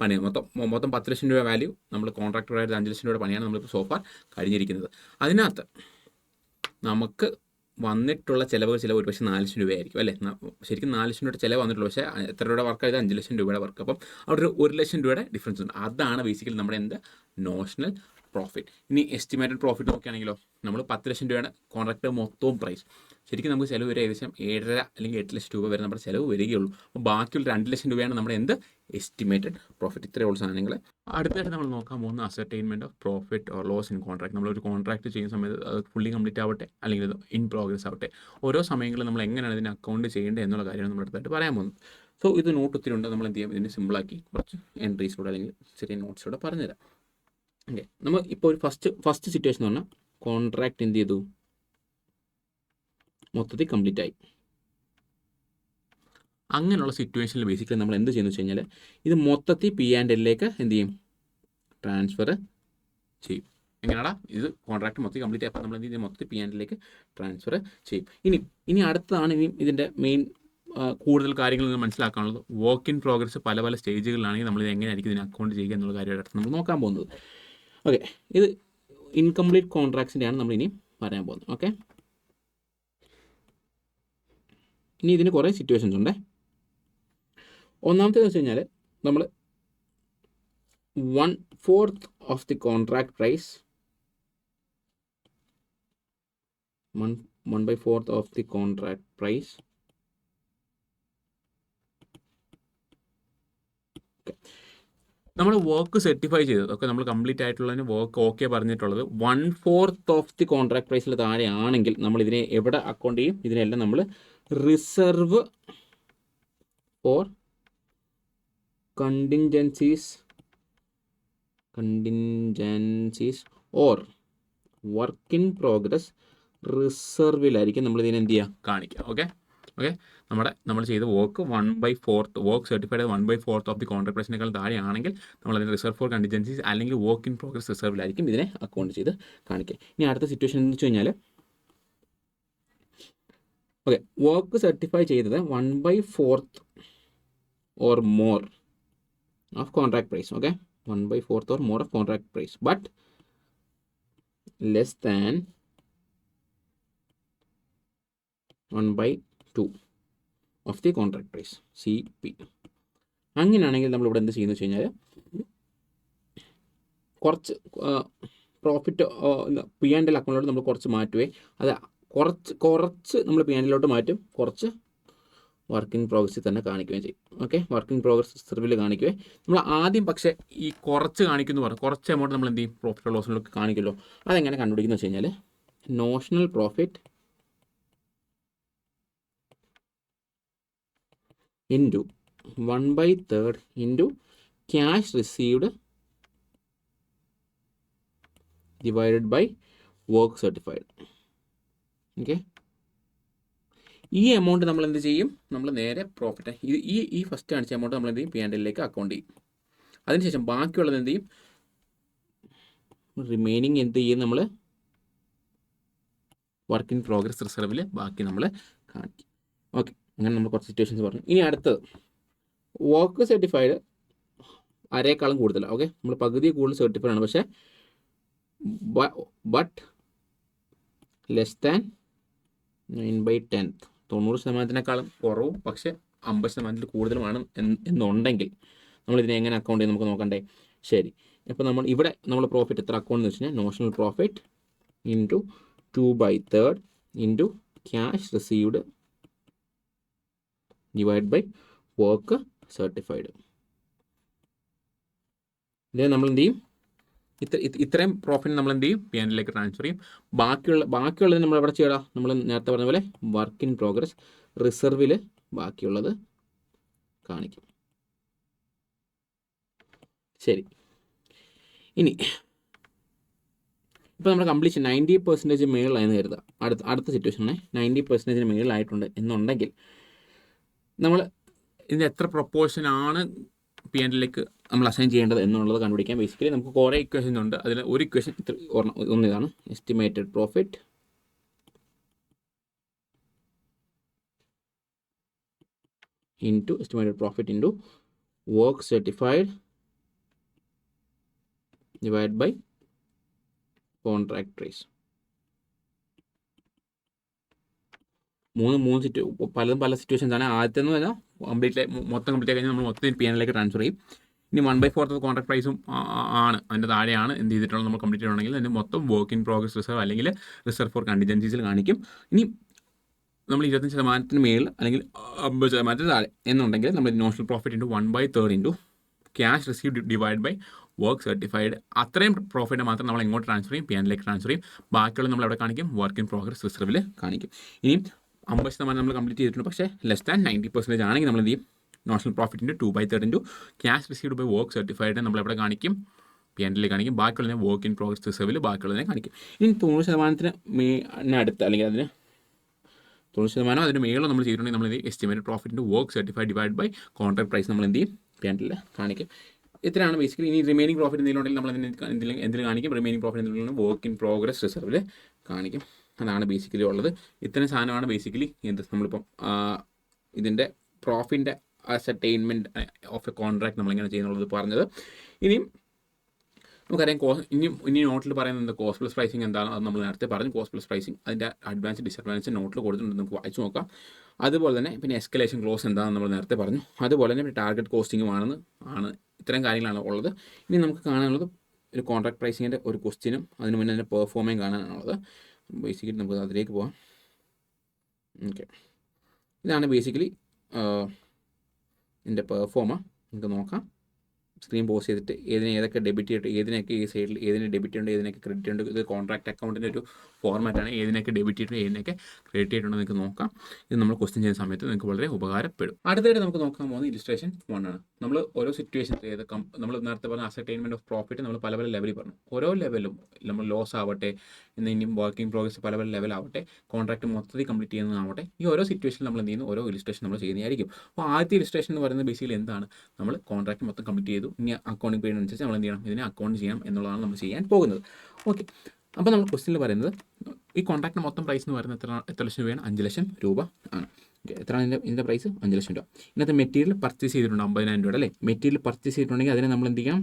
പണി, മൊത്തം 10 ലക്ഷം രൂപ വാല്യൂ, നമ്മൾ കോൺട്രാക്ടറായിട്ട് 5 ലക്ഷം രൂപയുടെ പണിയാണ് നമ്മളിപ്പോൾ സോഫാർ കഴിഞ്ഞിരിക്കുന്നത്. അതിനകത്ത് നമുക്ക് വന്നിട്ടുള്ള ചിലവ് ഒരുപക്ഷെ 4 ലക്ഷം രൂപയായിരിക്കും അല്ലേ, ശരിക്കും 4 ലക്ഷം രൂപയുടെ ചിലവ് വന്നിട്ടുള്ളൂ, പക്ഷേ എത്ര രൂപയുടെ വർക്ക് ആയത്, 5 ലക്ഷം രൂപയുടെ വർക്ക്. അപ്പം അവിടെ ഒരു 1 ലക്ഷം രൂപയുടെ ഡിഫറൻസ് ഉണ്ട്. അതാണ് ബേസിക്കലി നമ്മുടെ നോഷണൽ പ്രോഫിറ്റ്. ഇനി എസ്റ്റിമേറ്റഡ് പ്രോഫിറ്റ് നോക്കുകയാണെങ്കിലോ, നമ്മൾ 10 ലക്ഷം രൂപയുടെ കോൺട്രാക്ട് മൊത്തവും പ്രൈസ്, ശരിക്കും നമുക്ക് ചിലവ് വരെ ഏകദേശം 7.5 അല്ലെങ്കിൽ 8 ലക്ഷം രൂപ വരെ നമ്മുടെ ചിലവ് വരികയുള്ളൂ. അപ്പോൾ ബാക്കിയുള്ള 2 ലക്ഷം രൂപയാണ് നമ്മുടെ എസ്റ്റിമേറ്റഡ് പ്രോഫിറ്റ്. ഇത്രയുള്ള സാധനങ്ങൾ. അടുത്തായിട്ട് നമ്മൾ നോക്കാൻ പോകുന്ന ascertainment of profit or loss in contract. നമ്മളൊരു കോൺട്രാക്ട് ചെയ്യുന്ന സമയത്ത് അത് ഫുള്ളി കംപ്ലീറ്റ് ആവട്ടെ അല്ലെങ്കിൽ ഇത് ഇൻ പ്രോഗ്രസ് ആവട്ടെ, ഓരോ സമയങ്ങളിൽ നമ്മൾ എങ്ങനെയാണ് ഇതിനെ അക്കൗണ്ട് ചെയ്യേണ്ടത് എന്നുള്ള കാര്യമാണ് നമ്മൾ അടുത്തായിട്ട് പറയാൻ പോകുന്നത്. സോ ഇത് നോട്ട് ഒത്തിരി ഉണ്ട്, നമ്മൾ എന്ത് ചെയ്യാം, ഇതിനെ സിമ്പിളാക്കി കുറച്ച് എൻട്രീസിലൂടെ അല്ലെങ്കിൽ ചെറിയ നോട്ട്സിലൂടെ പറഞ്ഞുതരാം. ഓക്കെ, നമ്മൾ ഇപ്പോൾ ഒരു ഫസ്റ്റ് സിറ്റുവേഷൻ എന്ന് പറഞ്ഞാൽ കോൺട്രാക്ട് എന്ത് ചെയ്തു, മൊത്തത്തിൽ കംപ്ലീറ്റ് ആയി. അങ്ങനെയുള്ള സിറ്റുവേഷനിൽ ബേസിക്കലി നമ്മൾ എന്ത് ചെയ്യുന്നു വെച്ച് കഴിഞ്ഞാൽ, ഇത് മൊത്തത്തിൽ P&Lലേക്ക് എന്ത് ചെയ്യും, ട്രാൻസ്ഫർ ചെയ്യും. എങ്ങനെയാടാ, ഇത് കോൺട്രാക്ട് മൊത്തം കംപ്ലീറ്റ് ആയപ്പോൾ നമ്മൾ എന്ത് ചെയ്യും, മൊത്തത്തിൽ P&Lലേക്ക് ട്രാൻസ്ഫർ ചെയ്യും. ഇനി അടുത്താണ് ഇതിൻ്റെ മെയിൻ കൂടുതൽ കാര്യങ്ങൾ നിങ്ങൾ മനസ്സിലാക്കാനുള്ളത്. വർക്ക് ഇൻ പ്രോഗ്രസ് പല സ്റ്റേജുകളിലാണെങ്കിൽ നമ്മൾ ഇത് എങ്ങനെയായിരിക്കും ഇതിനെ അക്കൗണ്ട് ചെയ്യുക എന്നുള്ള കാര്യമായിട്ട് നമ്മൾ നോക്കാൻ പോകുന്നത്. ഓക്കെ, ഇത് ഇൻകംപ്ലീറ്റ് കോൺട്രാക്ട്സിൻ്റെയാണ് നമ്മൾ ഇനി പറയാൻ പോകുന്നത്. ഓക്കെ, ഇനി ഇതിന് കുറേ സിറ്റുവേഷൻസ് ഉണ്ട്. ഒന്നാമത്തേന്ന് വെച്ച് കഴിഞ്ഞാൽ നമ്മൾ 1/4 of the contract price, 1/4 of the contract price നമ്മൾ വർക്ക് സർട്ടിഫൈ ചെയ്തത്, ഒക്കെ നമ്മൾ കംപ്ലീറ്റ് ആയിട്ടുള്ളതിന് വർക്ക് ഓക്കെ പറഞ്ഞിട്ടുള്ളത് 1/4 ഓഫ് ദി കോൺട്രാക്ട് പ്രൈസിൽ താഴെയാണെങ്കിൽ നമ്മൾ ഇതിനെ എവിടെ അക്കൗണ്ട് ചെയ്യും, ഇതിനെല്ലാം നമ്മൾ reserve for contingencies or work in progress റിസർവിലായിരിക്കും നമ്മൾ ഇതിനെ എന്ത് ചെയ്യുക കാണിക്കുക. ഓക്കെ നമ്മൾ ചെയ്ത work 1/4 work certified 1/4 of the contract പ്രൈസിനേക്കാൾ താഴെയാണെങ്കിൽ നമ്മൾ അതിന് റിസർവ് ഫോർ കണ്ടിൻജൻസീസ് അല്ലെങ്കിൽ വർക്ക് ഇൻ പ്രോഗ്രസ് റിസർവിലായിരിക്കും ഇതിനെ അക്കൗണ്ട് ചെയ്ത് കാണിക്കുക. ഇനി അടുത്ത സിറ്റുവേഷൻ എന്ന് വെച്ച് കഴിഞ്ഞാൽ വർക്ക് സർട്ടിഫൈ ചെയ്തത് 1/4 or more of contract price. 1/4 or more of contract price, but less than 1/2 of the contract price, CP. അങ്ങനെയാണെങ്കിൽ നമ്മൾ ഇവിടെ എന്ത് ചെയ്യുന്നു വെച്ച് കഴിഞ്ഞാൽ കുറച്ച് പ്രോഫിറ്റ് P&L അക്കൗണ്ടിലോട്ട് നമ്മൾ കുറച്ച് മാറ്റുവേ. അത് കുറച്ച് നമ്മൾ P&L മാറ്റും, കുറച്ച് വർക്ക് ഇൻ പ്രോഗ്രസ്സിൽ തന്നെ കാണിക്കുകയും ചെയ്യും. വർക്ക് ഇൻ പ്രോഗ്രസ് റിസർവിൽ കാണിക്കുകയും നമ്മൾ ആദ്യം പക്ഷേ ഈ കുറച്ച് കാണിക്കുന്നു പറഞ്ഞു കുറച്ച് എമൗണ്ട് നമ്മൾ എന്ത് ചെയ്യും പ്രോഫിറ്റ് ലോസിലൊക്കെ കാണിക്കുമല്ലോ. അതെങ്ങനെ കണ്ടുപിടിക്കുന്നു വെച്ച് കഴിഞ്ഞാൽ notional profit into 1/3 into cash received divided by work certified. ഈ എമൗണ്ട് നമ്മൾ എന്ത് ചെയ്യും, നമ്മൾ നേരെ പ്രോഫിറ്റ് ഈ ഫസ്റ്റ് കാണിച്ച എമൗണ്ട് നമ്മൾ എന്ത് ചെയ്യും P&L അക്കൗണ്ട് ചെയ്യും. അതിനുശേഷം ബാക്കിയുള്ളത് എന്ത് ചെയ്യും, റിമൈനിങ് എന്ത് ചെയ്യും, നമ്മൾ വർക്ക് ഇൻ പ്രോഗ്രസ് റിസർവിൽ ബാക്കി നമ്മൾ കാണിക്കും. അങ്ങനെ നമ്മൾ കുറച്ച് സിറ്റുവേഷൻസ് പറഞ്ഞു. ഇനി അടുത്തത് വർക്ക് സർട്ടിഫൈഡ് അരേക്കാളും കൂടുതലാണ്. നമ്മൾ പകുതി കൂടുതൽ സർട്ടിഫൈഡ് ആണ്, പക്ഷേ ബട്ട് ലെസ് ദാൻ 9/10 90%-ക്കാളും കുറവും പക്ഷേ 50% കൂടുതലുമാണ് എന്നുണ്ടെങ്കിൽ നമ്മളിതിനെ എങ്ങനെ അക്കൗണ്ട് ചെയ്ത് നമുക്ക് നോക്കണ്ടേ. ശരി, ഇപ്പോൾ നമ്മൾ പ്രോഫിറ്റ് എത്ര അക്കൗണ്ട് എന്ന് വെച്ച് കഴിഞ്ഞാൽ notional profit into 2/3 into cash received divide by work certified. ഇതിനെ നമ്മൾ എന്ത് ചെയ്യും, ഇത്രയും പ്രോഫിറ്റ് നമ്മൾ എന്ത് ചെയ്യും P&L ട്രാൻസ്ഫർ ചെയ്യും. ബാക്കിയുള്ളത് നമ്മൾ എവിടെ ചെയ്യണം, നമ്മൾ നേരത്തെ പറഞ്ഞ പോലെ വർക്ക് ഇൻ പ്രോഗ്രസ് റിസർവിൽ ബാക്കിയുള്ളത് കാണിക്കും. ശരി, ഇനി ഇപ്പോൾ നമ്മുടെ കംപ്ലീഷൻ 90% മേളിലായെന്ന് കരുതുക. അടുത്ത സിറ്റുവേഷനെ 90% മേളിലായിട്ടുണ്ട് എന്നുണ്ടെങ്കിൽ നമ്മൾ ഇതിൻ്റെ എത്ര പ്രൊപ്പോർഷനാണ് P&L നമ്മൾ അസൈൻ ചെയ്യേണ്ടത് എന്നുള്ളത് കണ്ടുപിടിക്കാൻ ബേസിക്കലി നമുക്ക് കുറേ ഇക്വേഷൻ ഉണ്ട്. അതിൽ ഒരു ഇക്വേഷൻ ഒന്നിതാണ് estimated profit into work certified divide by contract price. പല സിറ്റുവേഷൻസ് ആണ്. ആദ്യത്തെ എന്ന് പറഞ്ഞാൽ മൊത്തം കംപ്ലീറ്റ് കഴിഞ്ഞാൽ നമ്മൾ മൊത്തം P&L ട്രാൻസ്ഫർ ചെയ്യും. ഇനി 1/4 കോൺട്രാക്ട് പ്രൈസും ആണ് അതിൻ്റെ താഴെയാണ് എന്ത് ചെയ്തിട്ടുള്ളത് നമ്മൾ കംപ്ലീറ്റ് ചെയ്യണമെങ്കിൽ അതിൻ്റെ മൊത്തം വർക്ക് ഇൻ പ്രോഗ്രസ് റിസർവ് അല്ലെങ്കിൽ റിസർവ് ഫോർ കണ്ടിൻജൻസീസിൽ കാണിക്കും. ഇനി നമ്മൾ 25% മേളിൽ അല്ലെങ്കിൽ 50% താഴെ എന്നുണ്ടെങ്കിൽ നമ്മൾ notional profit into 1/3 into cash received divide by work certified. അത്രയും പ്രോഫിറ്റ് മാത്രം നമ്മൾ എങ്ങോട്ട് ട്രാൻസ്ഫർ ചെയ്യും P&L ട്രാൻസ്ഫർ ചെയ്യും. ബാക്കിയുള്ള നമ്മൾ എവിടെ കാണിക്കും വർക്ക് ഇൻ പ്രോഗ്രസ് റിസർവിൽ കാണിക്കും. ഇനി 50% നമ്മൾ കംപ്ലീറ്റ് ചെയ്തിട്ടുണ്ട്, പക്ഷേ ലെസ് ദാൻ 90% ആണെങ്കിൽ നമ്മൾ എന്ത് ചെയ്യും notional profit into 2/3 into cash received by work certified നമ്മൾ എവിടെ കാണിക്കും P&L കാണിക്കും. ബാക്കിയുള്ളതിനെ വർക്ക് ഇൻ പ്രോഗ്രസ് റിസർവിൽ ബാക്കിയുള്ളതിനെ കാണിക്കും. ഇനി 90% അടുത്ത് അല്ലെങ്കിൽ അതിന് 90% അതിന് മേളിൽ നമ്മൾ ചെയ്തിട്ടുണ്ടെങ്കിൽ നമ്മൾ എന്ത് estimated profit into work certified divide by contract price നമ്മൾ എന്ത് ചെയ്യും P&L കാണിക്കും. ഇത്രയാണ് ബേസിക്കലി. ഇനി റിമൈനിങ് പ്രോഫിറ്റ് എന്തെങ്കിലും ഉണ്ടെങ്കിൽ നമ്മൾ എന്തിൽ കാണിക്കും റിമൈനിങ് പ്രോഫിറ്റ് എന്തെങ്കിലും വർക്ക് ഇൻ പ്രോഗ്രസ് റിസർവിൽ കാണിക്കും. അതാണ് ബേസിക്കലി ഉള്ളത്. ഇത്രയും സാധനമാണ് ബേസിക്കലി നമ്മളിപ്പം ഇതിൻ്റെ പ്രോഫിറ്റിൻ്റെ അസർടൈൻമെൻറ്റ് ഓഫ് എ കോൺട്രാക്ട് നമ്മളെങ്ങനെ ചെയ്യുന്നുള്ളത് പറഞ്ഞത്. ഇനിയും നമുക്കറിയാം ഇനി നോട്ടിൽ പറയുന്നത് കോസ്റ്റ് പ്ലസ് പ്രൈസിങ് എന്താണ് അത് നമ്മൾ നേരത്തെ പറഞ്ഞു. കോസ്റ്റ് പ്ലസ് പ്രൈസിങ് അതിൻ്റെ അഡ്വാൻസ് ഡിസഡ്വാൻസ് നോട്ടിൽ കൊടുത്തിട്ടുണ്ട്, നമുക്ക് വായിച്ചു നോക്കാം. അതുപോലെ തന്നെ പിന്നെ എസ്കലേഷൻ ക്ലോസ് എന്താണെന്ന് നമ്മൾ നേരത്തെ പറഞ്ഞു. അതുപോലെ തന്നെ ടാർഗറ്റ് കോസ്റ്റിങ്ങും ആണ്. ഇത്തരം കാര്യങ്ങളാണ് ഉള്ളത്. ഇനി നമുക്ക് കാണാനുള്ളത് ഒരു കോൺട്രാക്ട് പ്രൈസിങ്ങിൻ്റെ ഒരു ക്വസ്റ്റ്യനും അതിന് മുന്നേ അതിൻ്റെ പെർഫോമിങ് കാണാനാണുള്ളത്. ബേസിക്കലി നമുക്ക് അതിലേക്ക് പോകാം. ഇതാണ് ബേസിക്കലി ഇതിൻ്റെ പെർഫോമ. നമുക്ക് നോക്കാം. സ്ക്രീൻ പോസ് ചെയ്തിട്ട് ഏതൊക്കെ ഡെബിറ്റ് ചെയ്തിട്ട് ഏതിനൊക്കെ ഈ സൈഡിൽ ഏതിനെ ഡെബിറ്റ് ഉണ്ട് ഏതിനൊക്കെ ക്രെഡിറ്റ് ഉണ്ട്. ഇത് കോൺട്രാക്ട് അക്കൗണ്ടിൻ്റെ ഒരു ഫോർമാറ്റാണ്. ഏതിനൊക്കെ ഡെബിറ്റ് ചെയ്തിട്ട് ഏതിനൊക്കെ ക്രെഡിറ്റ് ചെയ്തിട്ടുണ്ടോ നിങ്ങൾക്ക് നോക്കാം. ഇത് നമ്മൾ ക്വസ്റ്റ്യൻ ചെയ്യുന്ന സമയത്ത് നിങ്ങൾക്ക് വളരെ ഉപകാരപ്പെടും. അടുത്തായിട്ട് നമുക്ക് നോക്കാൻ പോകുന്ന ഇലിസ്ട്രേഷൻ 1 ആണ്. നമ്മൾ ഓരോ സിറ്റുവേഷൻ നമ്മൾ നേരത്തെ പറഞ്ഞ അസർടൈൻമെൻറ്റ് ഓഫ് പ്രോഫിറ്റ് നമ്മൾ പല ലെവലിൽ പറഞ്ഞു. ഓരോ ലെവലും നമ്മൾ ലോസ് ആവട്ടെ, ഇനിയും വർക്കിംഗ് പ്രോഗ്രസ് പല ലെവലാവട്ടെ, കോൺട്രാക്ട് മൊത്തത്തിൽ കംപ്ലീറ്റ് ചെയ്യുന്നതാവട്ടെ, ഈ ഓരോ സിറ്റുവേഷനിൽ നമ്മൾ എന്ത് ചെയ്യുന്നു, ഓരോ ഇലിസ്ട്രേഷൻ നമ്മൾ ചെയ്യുന്നതായിരിക്കും. അപ്പോൾ ആദ്യത്തെ ഇലിസ്ട്രേഷൻ എന്ന് പറയുന്നത് ബേസിക്കലി എന്താണ്, നമ്മൾ കോൺട്രാക്ട് മൊത്തം കംപ്ലീറ്റ് ചെയ്തു, ഇനി അക്കൗണ്ടിങ് പീരീഡ് അനുസരിച്ച് നമ്മൾ എന്ത് ചെയ്യണം, ഇതിനെ അക്കൗണ്ട് ചെയ്യണം എന്നുള്ളതാണ് നമ്മൾ ചെയ്യാൻ പോകുന്നത്. ഓക്കെ, അപ്പോൾ നമ്മൾ ക്വസ്റ്റ്യനിൽ പറയുന്നത് ഈ കോൺട്രാക്ട് മൊത്തം പ്രൈസ് എന്ന് പറയുന്നത് എത്ര ലക്ഷം രൂപയാണ്? 5 ലക്ഷം രൂപ ആണ്. എത്രയാണ് ഇതിൻ്റെ പ്രൈസ്? 5 ലക്ഷം രൂപ. ഇതിനകത്ത് മെറ്റീരിയൽ പർച്ചേസ് ചെയ്തിട്ടുണ്ട് 50,000 രൂപ അല്ലേ. മെറ്റീരിയൽ പർച്ചേസ് ചെയ്തിട്ടുണ്ടെങ്കിൽ അതിനെ നമ്മൾ എന്ത് ചെയ്യാം,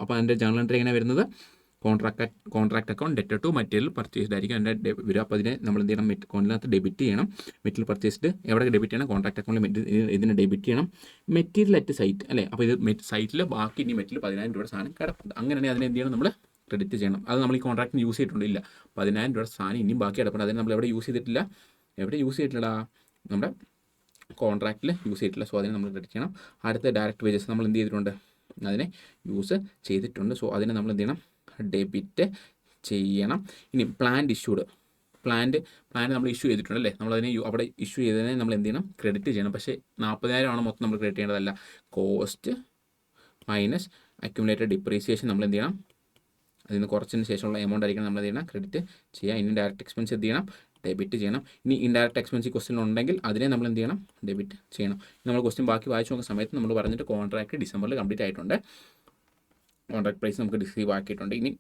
അപ്പോൾ അതിൻ്റെ ജേണൽ എൻട്രി എങ്ങനെ വരുന്നത്, contract account debtor to material purchased ആയിരിക്കും അതിൻ്റെ വരിക. അപ്പോൾ അതിനെ നമ്മൾ എന്ത് ചെയ്യണം, കോണിനകത്ത് ഡെബിറ്റ് ചെയ്യണം. മെറ്റീരിയൽ പർച്ചേസ്ഡ് എവിടെ ഡെബിറ്റ് ചെയ്യണം? കോൺട്രാക്ട് അക്കൗണ്ടിൽ ഇതിനെ ഡെബിറ്റ് ചെയ്യണം. മെറ്റീരിയൽ അറ്റ് സൈറ്റ് അല്ലേ. അപ്പോൾ ഇത് സൈറ്റിൽ ബാക്കി ഇനി മെറ്റീരിയൽ 10,000 രൂപയുടെ സാധനം കിടപ്പുണ്ട്. അങ്ങനെയാണെങ്കിൽ അതിനെ എന്ത് ചെയ്യണം, നമ്മൾ ക്രെഡിറ്റ് ചെയ്യണം. അത് നമ്മൾ ഈ കോൺട്രാക്റ്റിന് യൂസ് ചെയ്തിട്ടുണ്ടില്ല. 10,000 രൂപയുടെ സാധനം ഇനിയും ബാക്കി കിടപ്പുണ്ട്. അതിന് നമ്മൾ എവിടെ യൂസ് ചെയ്തിട്ടില്ല? നമ്മുടെ കോൺട്രാക്റ്റിൽ യൂസ് ചെയ്തിട്ടില്ല. സോ അതിനെ നമ്മൾ ക്രെഡിറ്റ് ചെയ്യണം. അടുത്ത ഡയറക്റ്റ് വേജസ് നമ്മൾ എന്ത് ചെയ്തിട്ടുണ്ട്, അതിനെ യൂസ് ചെയ്തിട്ടുണ്ട്. സോ അതിനെ നമ്മൾ എന്ത് ചെയ്യണം, ഡെബിറ്റ് ചെയ്യണം. ഇനി പ്ലാന്റ് നമ്മൾ ഇഷ്യൂ ചെയ്തിട്ടുണ്ട് അല്ലേ. നമ്മളതിനെ അവിടെ ഇഷ്യൂ ചെയ്തതിനെ നമ്മൾ എന്ത് ചെയ്യണം, ക്രെഡിറ്റ് ചെയ്യണം. പക്ഷേ 40,000 ആണ് മൊത്തം നമ്മൾ ക്രെഡിറ്റ് ചെയ്യേണ്ടതല്ല. കോസ്റ്റ് മൈനസ് അക്യുമുലേറ്റഡ് ഡിപ്രീസിയേഷൻ നമ്മൾ എന്ത് ചെയ്യണം, അതിൽ നിന്ന് കുറച്ചതിന് ശേഷമുള്ള എമൗണ്ട് ആയിരിക്കണം നമ്മൾ എന്ത് ചെയ്യണം, ക്രെഡിറ്റ് ചെയ്യുക. ഇനി ഡയറക്റ്റ് എക്സ്പെൻസ് എന്ത് ചെയ്യണം, ഡെബിറ്റ് ചെയ്യണം. ഇനി ഇൻഡയറക്റ്റ് എക്സ്പെൻസ് ഈ ക്വസ്റ്റ്യൻ ഉണ്ടെങ്കിൽ അതിനെ നമ്മൾ എന്ത് ചെയ്യണം, ഡെബിറ്റ് ചെയ്യണം. നമ്മൾ ക്വസ്റ്റ്യൻ ബാക്കി വായിച്ചു നോക്കുന്ന സമയത്ത് നമ്മൾ പറഞ്ഞിട്ട് കോൺട്രാക്ട് ഡിസംബറിൽ കംപ്ലീറ്റ് ആയിട്ടുണ്ട്. കോൺട്രാക്ട് പ്രൈസ് നമുക്ക് റിസീവ് ആക്കിയിട്ടുണ്ട്. ഇനി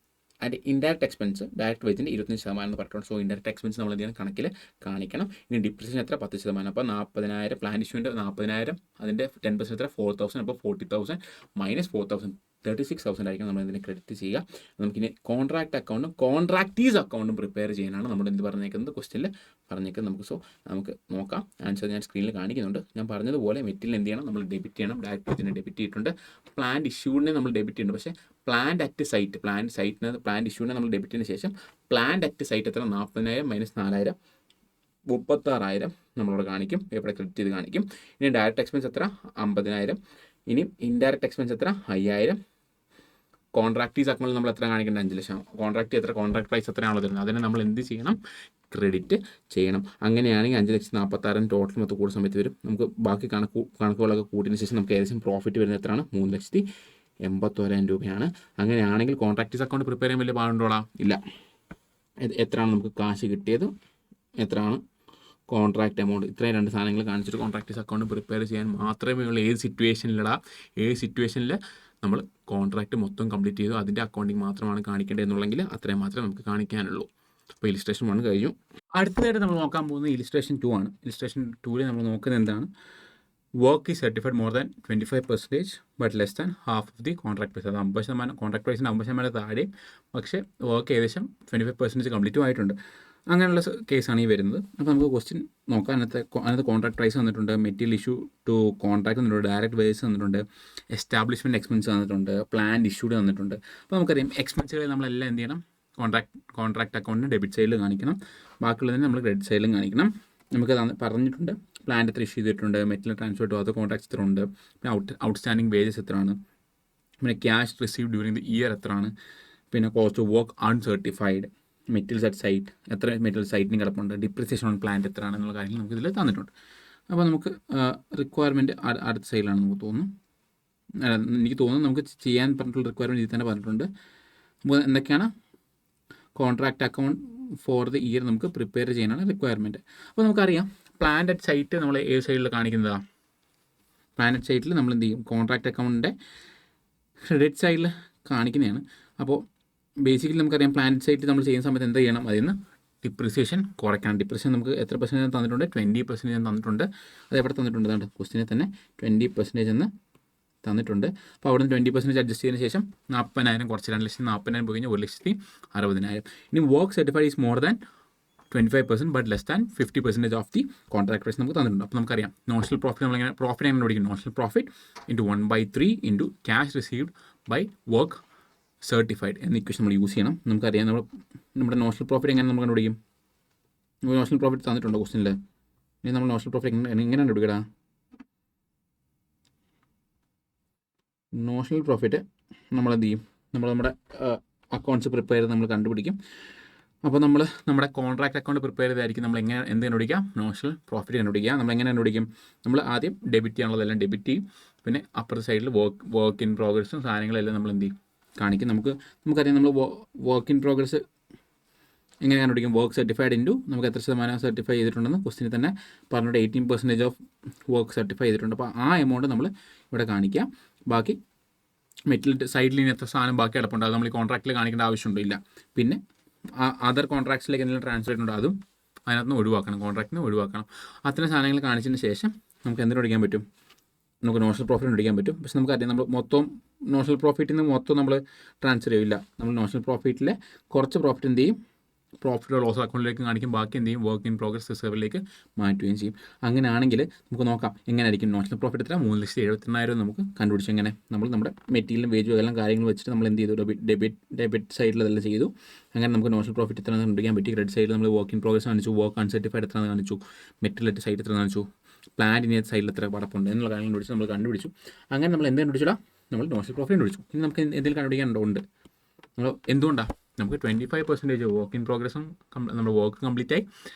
അതിൻ്റെ ഇൻഡയറക്റ്റ് എക്സ്പെൻസ് ഡയറക്റ്റ് വേജിൻ്റെ 25% എന്ന് പറഞ്ഞിട്ടുണ്ട്. സോ ഇൻഡയറക്റ്റ് എക്സ്പെൻസ് നമ്മൾ എന്ത് ചെയ്യണം, കണക്കിൽ കാണിക്കണം. ഇനി ഡിപ്രീസിയേഷൻ എത്ര, 10%. അപ്പോൾ 40,000 പ്ലാൻ ഇഷ്യൂവിൻ്റെ 40,000 അതിൻ്റെ 10% എത്ര, 4,000. അപ്പോൾ 40,000 മൈനസ് 4,000 36,000 ആയിരിക്കും നമ്മൾ ഇതിനെ ക്രെഡിറ്റ് ചെയ്യുക. നമുക്കിനി കോൺട്രാക്ട് അക്കൗണ്ടും കോൺട്രാക്റ്റീസ് അക്കൗണ്ടും പ്രിപ്പയർ ചെയ്യാനാണ് നമ്മൾ എന്ത് പറഞ്ഞേക്കുന്നത്, ക്വസ്റ്റ്യനിൽ പറഞ്ഞേക്കുന്നത്. നമുക്ക് നോക്കാം. ആൻസർ ഞാൻ സ്ക്രീനിൽ കാണിക്കുന്നുണ്ട്. ഞാൻ പറഞ്ഞതുപോലെ മെറ്റീരിയൽ എന്ത് ചെയ്യണം, നമ്മൾ ഡെബിറ്റ് ചെയ്യണം. ഡയറക്റ്റ് ഇതിനെ ഡെബിറ്റ് ചെയ്തിട്ടുണ്ട്. പ്ലാന്റ് ഇഷ്യൂവിനെ നമ്മൾ ഡെബിറ്റ് ചെയ്യുന്നുണ്ട്. പക്ഷേ പ്ലാന്റ് ഇഷ്യൂവിനെ നമ്മൾ ഡെബിറ്റ് ചെയ്തതിന് ശേഷം പ്ലാന്റ് അറ്റ് സൈറ്റ് എത്ര, 40,000 മൈനസ് 4,000 36,000 നമ്മളോട് കാണിക്കും, ഇവിടെ ക്രെഡിറ്റ് ചെയ്ത് കാണിക്കും. ഇനി ഡയറക്റ്റ് എക്സ്പെൻസ് എത്ര, 50,000. ഇനി ഇൻഡയറക്റ്റ് എക്സ്പെൻസ് എത്ര, 5,000. കോൺട്രാക്റ്റീസ് അക്കൗണ്ടിൽ നമ്മൾ എത്ര കാണിക്കേണ്ടത്, 5 ലക്ഷം. കോൺട്രാക്ട് പ്രൈസ് എത്രയാണോ തരുന്നത് അതിനെ നമ്മൾ എന്ത് ചെയ്യണം, ക്രെഡിറ്റ് ചെയ്യണം. അങ്ങനെയാണെങ്കിൽ 5,46,000 ടോട്ടൽ മൊത്തം കൂടുന്ന സമയത്ത് വരും. നമുക്ക് ബാക്കി കണക്കുകളൊക്കെ കൂട്ടിയതിന് ശേഷം നമുക്ക് ഏകദേശം പ്രോഫിറ്റ് വരുന്നത് എത്രയാണ്, 3,81,000 രൂപയാണ്. അങ്ങനെയാണെങ്കിൽ കോൺട്രാക്റ്റീസ് അക്കൗണ്ട് പ്രിപ്പയർ ചെയ്യാൻ വലിയ പാടുണ്ടോളാം, ഇല്ല. എത്രയാണ് നമുക്ക് കാശ് കിട്ടിയത്, എത്രയാണ് കോൺട്രാക്റ്റ് എമൗണ്ട്, ഇത്രയും 2 സാധനങ്ങൾ കാണിച്ചിട്ട് കോൺട്രാക്റ്റീസ് അക്കൗണ്ട് പ്രിപ്പയർ ചെയ്യാൻ മാത്രമേ ഉള്ളൂ. ഏത് സിറ്റുവേഷനിൽ നമ്മൾ കോൺട്രാക്റ്റ് മൊത്തം കംപ്ലീറ്റ് ചെയ്തു അതിൻ്റെ അക്കൗണ്ടിങ് മാത്രമാണ് കാണിക്കേണ്ടത് എന്നുള്ളെങ്കിൽ അത്രയും മാത്രമേ നമുക്ക് കാണിക്കാനുള്ളൂ. അപ്പോൾ ഇലിസ്ട്രേഷൻ 1 കഴിഞ്ഞു. അടുത്തതായിട്ട് നമ്മൾ നോക്കാൻ പോകുന്നത് ഇലിസ്ട്രേഷൻ 2 ആണ്. ഇലിസ്ട്രേഷൻ 2 നമ്മൾ നോക്കുന്നത് എന്താണ്, work is certified more than 25% but less than half of the contract price. അത് 50%, കോൺട്രാക്ട് പ്രൈസിന് 50% താഴെ, പക്ഷേ വർക്ക് ഏകദേശം 25% കംപ്ലീറ്റ് ആയിട്ടുണ്ട്. അങ്ങനെയുള്ള കേസാണ് ഈ വരുന്നത്. അപ്പോൾ നമുക്ക് ക്വസ്റ്റ്യൻ നോക്കാം. അതിനകത്ത് കോൺട്രാക്ട് പ്രൈസ് വന്നിട്ടുണ്ട്, മെറ്റീരിയൽ ഇഷ്യൂ ടു കോൺട്രാക്ട് വന്നിട്ടുണ്ട്, ഡയറക്റ്റ് വേജസ് വന്നിട്ടുണ്ട്, എസ്റ്റാബ്ലിഷ്മെൻറ്റ് എക്സ്പെൻസ് വന്നിട്ടുണ്ട്, പ്ലാന്റ് ഇഷ്യൂഡ് വന്നിട്ടുണ്ട്. അപ്പോൾ നമുക്കറിയാം എക്സ്പെൻസുകൾ നമ്മളെല്ലാം എന്ത് ചെയ്യണം, കോൺട്രാക്ട് അക്കൗണ്ടിന് ഡെബിറ്റ് സൈഡിൽ കാണിക്കണം, ബാക്കിയുള്ളതിന് നമ്മൾ ക്രെഡിറ്റ് സൈഡിലും കാണിക്കണം. നമുക്ക് പറഞ്ഞിട്ടുണ്ട് പ്ലാന്റ് എത്ര ഇഷ്യൂ ചെയ്തിട്ടുണ്ട്, material transfer to other contracts എത്ര ഉണ്ട്, പിന്നെ ഔട്ട്സ്റ്റാൻഡിങ് വേജസ് എത്രയാണ്, പിന്നെ cash receive during the year എത്രയാണ്, പിന്നെ cost of work uncertified, materials at site എത്ര മെറ്റീരിയൽ സൈറ്റിന് കിടപ്പുണ്ട്, ഡിപ്രിസിയേഷൻ ഓൺ പ്ലാന്റ് എത്രയാണ് എന്നുള്ള കാര്യങ്ങൾ നമുക്ക് ഇതിൽ തന്നിട്ടുണ്ട്. അപ്പോൾ നമുക്ക് റിക്വയർമെൻറ്റ് അടുത്ത സൈഡിലാണ് നമുക്ക് എനിക്ക് തോന്നുന്നു നമുക്ക് ചെയ്യാൻ പറഞ്ഞിട്ടുള്ള റിക്വയർമെൻറ്റ് ഇതിൽ തന്നെ പറഞ്ഞിട്ടുണ്ട്. അപ്പോൾ എന്തൊക്കെയാണ്, contract account for the year നമുക്ക് പ്രിപ്പയർ ചെയ്യാനാണ് റിക്വയർമെൻറ്റ്. അപ്പോൾ നമുക്കറിയാം പ്ലാന്റ് അറ്റ് സൈറ്റ് നമ്മൾ ഏത് സൈഡിൽ കാണിക്കുന്നതാണ്, പ്ലാന്റ് അറ്റ് സൈറ്റിൽ നമ്മൾ എന്ത് ചെയ്യും, കോൺട്രാക്ട് അക്കൗണ്ടിൻ്റെ ക്രെഡിറ്റ് സൈഡിൽ കാണിക്കുന്നതാണ്. അപ്പോൾ ബേസിക്കലി നമുക്കറിയാം പ്ലാന്റ് സൈറ്റ് നമ്മൾ ചെയ്യുന്ന സമയത്ത് എന്ത് ചെയ്യണം, അതിൽ നിന്ന് ഡിപ്രിസിയേഷൻ കുറയ്ക്കണം. ഡിപ്രിസിയേഷൻ നമുക്ക് എത്ര പെർസെൻറ്റേജ് തന്നിട്ടുണ്ട്, 20% തന്നിട്ടുണ്ട്. അത് എവിടെ തന്നിട്ടുണ്ട്, അതാണ് ക്വസ്റ്റിനെ തന്നെ 20% എന്ന് തന്നിട്ടുണ്ട്. അപ്പോൾ അവിടെ നിന്ന് 20% അഡ്ജസ്റ്റ് ചെയ്തതിന് ശേഷം 40,000 കുറച്ച് 2,40,000 പോയി കഴിഞ്ഞാൽ 1,60,000. ഇനി work certified is more than 25% but less than 50% of the contract price നമുക്ക് തന്നിട്ടുണ്ട്. അപ്പോൾ നമുക്കറിയാം നോഷണൽ പ്രോഫിറ്റ് എങ്ങനെ പഠിക്കും, notional profit into 1/3 into cash received by work certified എന്ന ഇക്വേഷൻ നമ്മൾ യൂസ് ചെയ്യണം. നമുക്കറിയാം നമ്മുടെ നോഷണൽ പ്രോഫിറ്റ് എങ്ങനെ നമ്മൾ കണ്ടുപിടിക്കും, നോഷണൽ പ്രോഫിറ്റ് തന്നിട്ടുണ്ടോ ക്വസ്റ്റനിൽ, ഇനി നമ്മൾ നോഷണൽ പ്രോഫിറ്റ് എങ്ങനെ കണ്ടുപിടിക്കടാ, നോഷണൽ പ്രോഫിറ്റ് നമ്മൾ എന്ത് ചെയ്യും, നമ്മുടെ അക്കൗണ്ട്സ് പ്രിപ്പയർ ചെയ്ത് നമ്മൾ കണ്ടുപിടിക്കും. അപ്പോൾ നമ്മൾ നമ്മുടെ കോൺട്രാക്ട് അക്കൗണ്ട് പ്രിപ്പയർ ചെയ്തായിരിക്കും നമ്മൾ എന്ത് കണ്ടുപിടിക്കാം, നോഷണൽ പ്രോഫിറ്റ് കണ്ടുപിടിക്കുക. നമ്മൾ എങ്ങനെ കണ്ടുപിടിക്കും, നമ്മൾ ആദ്യം ഡെബിറ്റ് ചെയ്യാനുള്ളതെല്ലാം ഡെബിറ്റ് ചെയ്യും, പിന്നെ അപ്പുറത്തെ സൈഡിൽ വർക്ക് ഇൻ പ്രോഗ്രസ്സും സാധനങ്ങളെല്ലാം നമ്മൾ എന്ത് ചെയ്യും കാണിക്കും. നമുക്കറിയാം നമ്മൾ വർക്ക് ഇൻ പ്രോഗ്രസ് എങ്ങനെ കണ്ടുപിടിക്കും, വർക്ക് സർട്ടിഫൈഡ് ഇൻറ്റു നമുക്ക് എത്ര ശതമാനം സർട്ടിഫൈ ചെയ്തിട്ടുണ്ടെന്ന് ക്വസ്റ്റിന് തന്നെ പറഞ്ഞിട്ട് 18% ഓഫ് വർക്ക് സർട്ടിഫൈ ചെയ്തിട്ടുണ്ട്. അപ്പോൾ ആ എമൗണ്ട് നമ്മൾ ഇവിടെ കാണിക്കുക. ബാക്കി മെറ്റൽ സൈഡിൽ ഇനി എത്ര സാധനം ബാക്കി കിടപ്പുണ്ട് അത് നമ്മൾ ഈ കോൺട്രാക്റ്റിൽ കാണിക്കേണ്ട ആവശ്യമുണ്ടില്ല. പിന്നെ അതർ കോൺട്രാക്ട്സിലേക്ക് എന്തെങ്കിലും ട്രാൻസ്ഫർ ചെയ്തിട്ടുണ്ടോ അതും അതിനകത്ത് നിന്ന് ഒഴിവാക്കണം, കോൺട്രാക്റ്റിൽ നിന്ന് ഒഴിവാക്കണം. അത്തരം സാധനങ്ങൾ കാണിച്ചതിന് ശേഷം നമുക്ക് എന്തിനു പഠിക്കാൻ പറ്റും, നമുക്ക് നോഷണൽ പ്രോഫിറ്റ് പഠിക്കാൻ പറ്റും. പക്ഷേ നമുക്കറിയാം നമ്മൾ മൊത്തം നോഷണൽ പ്രോഫിറ്റിൽ നിന്ന് മൊത്തം നമ്മൾ ട്രാൻസ്ഫർ ചെയ്യില്ല. നമ്മൾ നോഷണൽ പ്രോഫിറ്റിലെ കുറച്ച് പ്രോഫിറ്റ് എന്ത് ചെയ്യും, പ്രോഫിറ്റ് ലോസ് അക്കൗണ്ടിലേക്ക് കാണിക്കും, ബാക്കി എന്ത് ചെയ്യും വർക്ക് ഇൻ പ്രോഗ്രസ് റിസർവിലേക്ക് മാറ്റുകയും ചെയ്യും. അങ്ങനെയാണെങ്കിൽ നമുക്ക് നോക്കാം എങ്ങനെയായിരിക്കും നോഷണൽ പ്രോഫിറ്റ് എത്ര 3,78,000 നമുക്ക് കണ്ടുപിടിച്ചു. എങ്ങനെ നമ്മൾ നമ്മുടെ മെറ്റീരിയലും വേജും എല്ലാം കാര്യങ്ങൾ വെച്ചിട്ട് നമ്മൾ എന്ത് ചെയ്തു, ഡെബിറ്റ് സൈഡിൽ അതെല്ലാം ചെയ്തു. അങ്ങനെ നമുക്ക് നോഷണൽ പ്രോഫിറ്റ് എത്ര കണ്ടുപിടിക്കാൻ പറ്റി. ക്രെഡിറ്റ് സൈഡിൽ നമ്മൾ വർക്ക് ഇൻ പ്രോഗ്രസ് കാണിച്ചു, വർക്ക് അൺസർട്ടിഫൈഡ് എത്ര കാണിച്ചു, മെറ്റീരിയൽ സൈഡ് എത്ര കാണിച്ചു, പ്ലാൻ ഇനി സൈഡിൽ എത്ര പടപ്പുണ്ട് എന്നുള്ള കാര്യങ്ങൾ നമ്മൾ കണ്ടുപിടിച്ചു. അങ്ങനെ നമ്മൾ എന്ത് കണ്ടുപിടിച്ചാൽ നമ്മൾ നോഷണൽ പ്രോഫിറ്റ് കണ്ടുപിടിച്ചു. ഇനി നമുക്ക് എന്തെങ്കിലും കണ്ടുപിടിക്കാനുണ്ടോ, ഉണ്ട്. നമ്മൾ എന്തുകൊണ്ടാണ് നമുക്ക് 25% വർക്ക് ഇൻ പ്രോഗ്രസും നമ്മുടെ വർക്ക് കംപ്ലീറ്റ് ആയി,